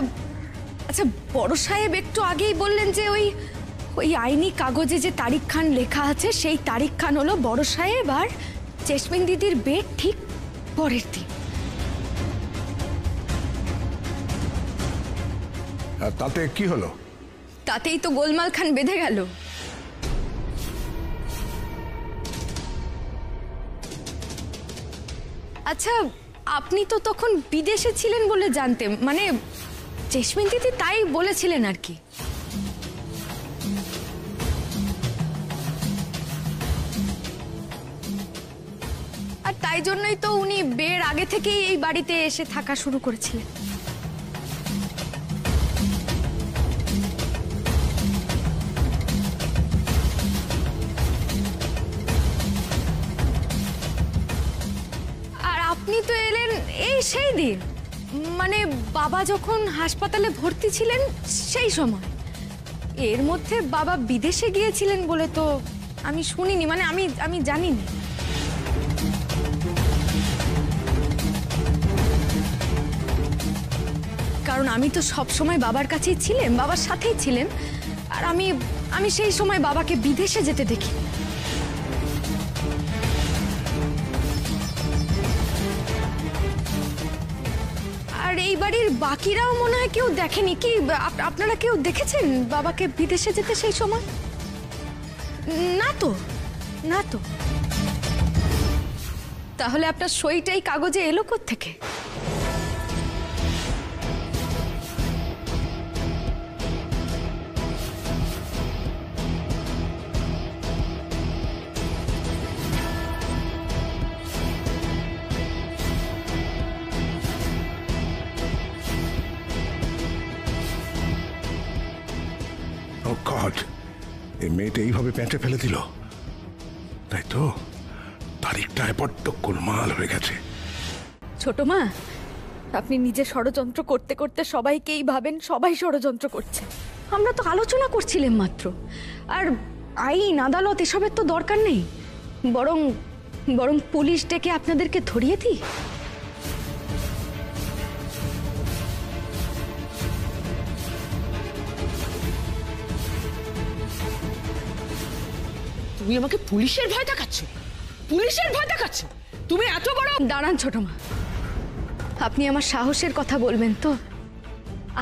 আচ্ছা, বড় সাহেব একটু আগেই বললেন যে ওই আইনি কাগজে যে তারিখ খান লেখা আছে সেই তারিখ খান হলো বড় সাহেব আর জেসমিন দিদির বিয়ের ঠিক পরের দিন। তাতে কি হলো? তাতেই তো গোলমাল খান বেঁধে গেল। আচ্ছা, আপনি তো তখন বিদেশে ছিলেন বলে জানতেন, মানে জেসমিন দিদি তাই বলেছিলেন আর কি। আর তাই জন্যই তো উনি বিয়ের আগে থেকেই এই বাড়িতে এসে থাকা শুরু করেছিলেন। আর আপনি তো এলেন এই সেই দিন, মানে বাবা যখন হাসপাতালে ভর্তি ছিলেন সেই সময়। এর মধ্যে বাবা বিদেশে গিয়েছিলেন বলে তো আমি শুনিনি, মানে আমি জানিনি। কারণ আমি তো সব সময় বাবার কাছেই ছিলেন, বাবার সাথেই ছিলেন, আর আমি সেই সময় বাবাকে বিদেশে যেতে দেখি। আর এই বাড়ির বাকিরাও মনে হয় কেউ দেখেনি। কি আপনারা কেউ দেখেছেন বাবাকে বিদেশে যেতে সেই সময়? না তো, না তো। তাহলে আপনার সইটাই কাগজে এলো কোত্থেকে? ও গড, এই মেয়েটা এইভাবে প্যাঁচে ফেলে দিল, তাই তো তারিখটা বড্ড গোলমাল হয়ে গেছে। ছোট মা, আপনি নিজে ষড়যন্ত্র করতে করতে সবাইকেই ভাবেন সবাই ষড়যন্ত্র করছে। আমরা তো আলোচনা করছিলাম মাত্র। আর আইন আদালত এসবের তো দরকার নেই, বরং পুলিশ ডেকে আপনাদেরকে ধরিয়ে দিই। তুমি আমাকে পুলিশের ভয় দেখাচ্ছ? পুলিশের ভয় দেখাচ্ছ? তুমি এত বড়? দাঁড়ান ছোট মা, আপনি আমার সাহসের কথা বলবেন তো?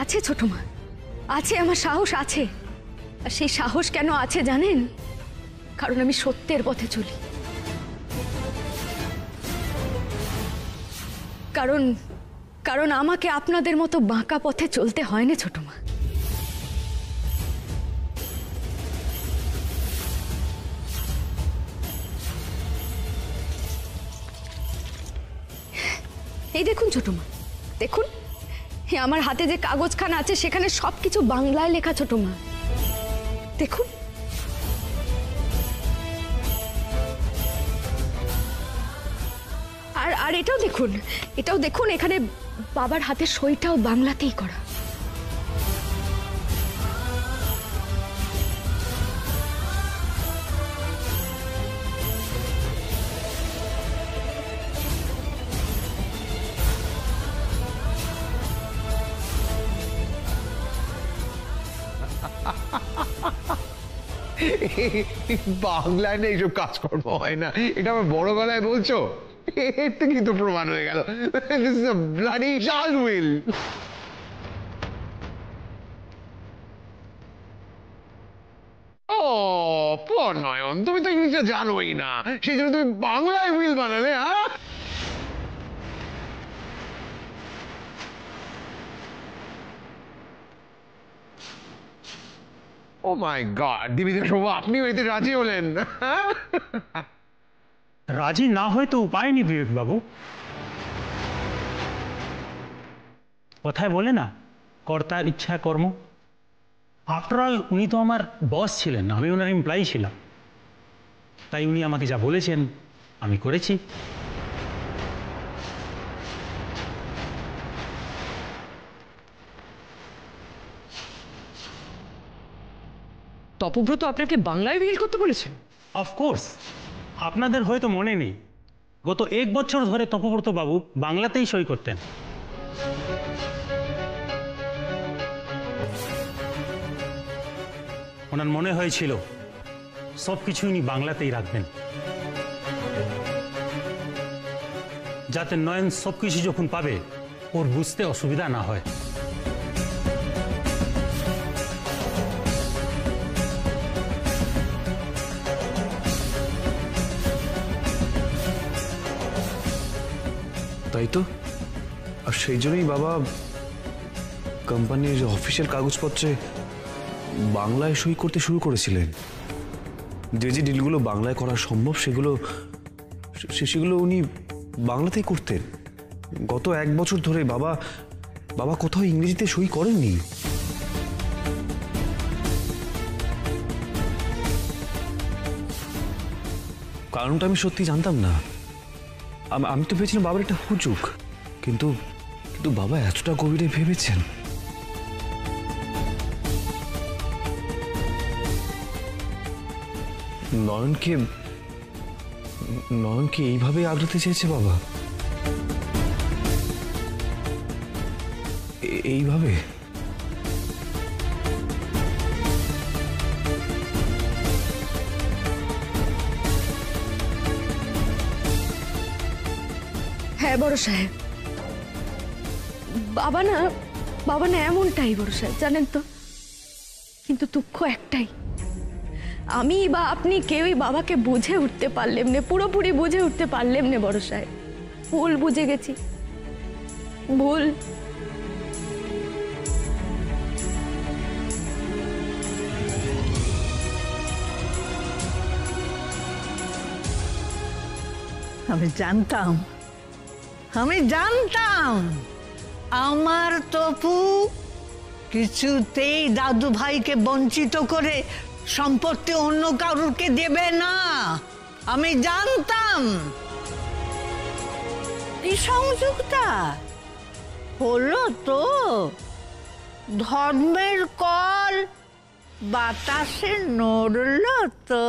আছে ছোট মা, আছে, আমার সাহস আছে। আর সেই সাহস কেন আছে জানেন? কারণ আমি সত্যের পথে চলি। কারণ আমাকে আপনাদের মতো বাঁকা পথে চলতে হয় না ছোট মা। এই দেখুন ছোট মা, দেখুন আমার হাতে যে কাগজখানা আছে সেখানে সবকিছু বাংলায় লেখা ছোট মা, দেখুন। আর এটাও দেখুন, এখানে বাবার হাতের সইটাও বাংলাতেই করা। বাংলায় না এইসব কাজকর্ম হয় না, এটা আমার বড় গলায় বলছো? এর থেকেই তো প্রমাণ হয়ে গেল দিস ইজ আ ব্লাডি জাল উইল। ও পোর নয়ন, তুমি তো ইংলিশটা জানোই না, সেই জন্য তুমি বাংলায় উইল বানালে। হ্যাঁ, ও মাই গড, দিবিদের সব আপনিও এতে রাজি হলেন? রাজি না হয় তো উপায় নেই বিবেক বাবু। কথায় বলে না, কর্তার ইচ্ছা কর্ম। আফটার অল উনি তো আমার বস ছিলেন, আমি ওনার এমপ্লয়ি ছিলাম, তাই উনি আমাকে যা বলেছেন আমি করেছি। তপব্রত আপনাকে বাংলায় বিল করতে বলেছেন? অফকোর্স, আপনাদের হয়তো মনে নেই, গত 1 বছর ধরে তপব্রত বাবু বাংলাতেই সই করতেন। ওনার মনে হয়েছিল সবকিছু উনি বাংলাতেই রাখবেন, যাতে নয়ন সবকিছু যখন পাবে ওর বুঝতে অসুবিধা না হয়। তাই তো, আর সেই জন্যই বাবা কোম্পানির অফিসিয়াল কাগজপত্রে বাংলায় সই করতে শুরু করেছিলেন। যে যে ডিলগুলো বাংলায় করা সম্ভব সেগুলো উনি বাংলাতেই করতেন। গত 1 বছর ধরে বাবা কোথাও ইংরেজিতে সই করেননি। কারণটা আমি সত্যি জানতাম না। আমি তো ভেবেছিলাম বাবার একটা হুজুক, কিন্তু বাবা এতটা গভীরে ভেবেছেন। নয়নকে এইভাবে আগলাতে চেয়েছে বাবা? এইভাবে? হ্যাঁ বড় সাহেব, বাবা না এমনটাই বড় সাহেব, জানেন তো। কিন্তু দুঃখ একটাই, আমি বা আপনি কেউই বাবাকে বুঝে উঠতে পারলেম না, পুরোপুরি বুঝে উঠতে পারলেম না বড় সাহেব। ভুল বুঝে গেছি, ভুল। আমি জানতাম আমার তপু কিছুতেই দাদু ভাইকে বঞ্চিত করে সম্পত্তি অন্য কারুরকে দেবে না। আমি জানতাম। এই সংযোগটা হলো তো, ধর্মের কল বাতাসে নড়ল তো।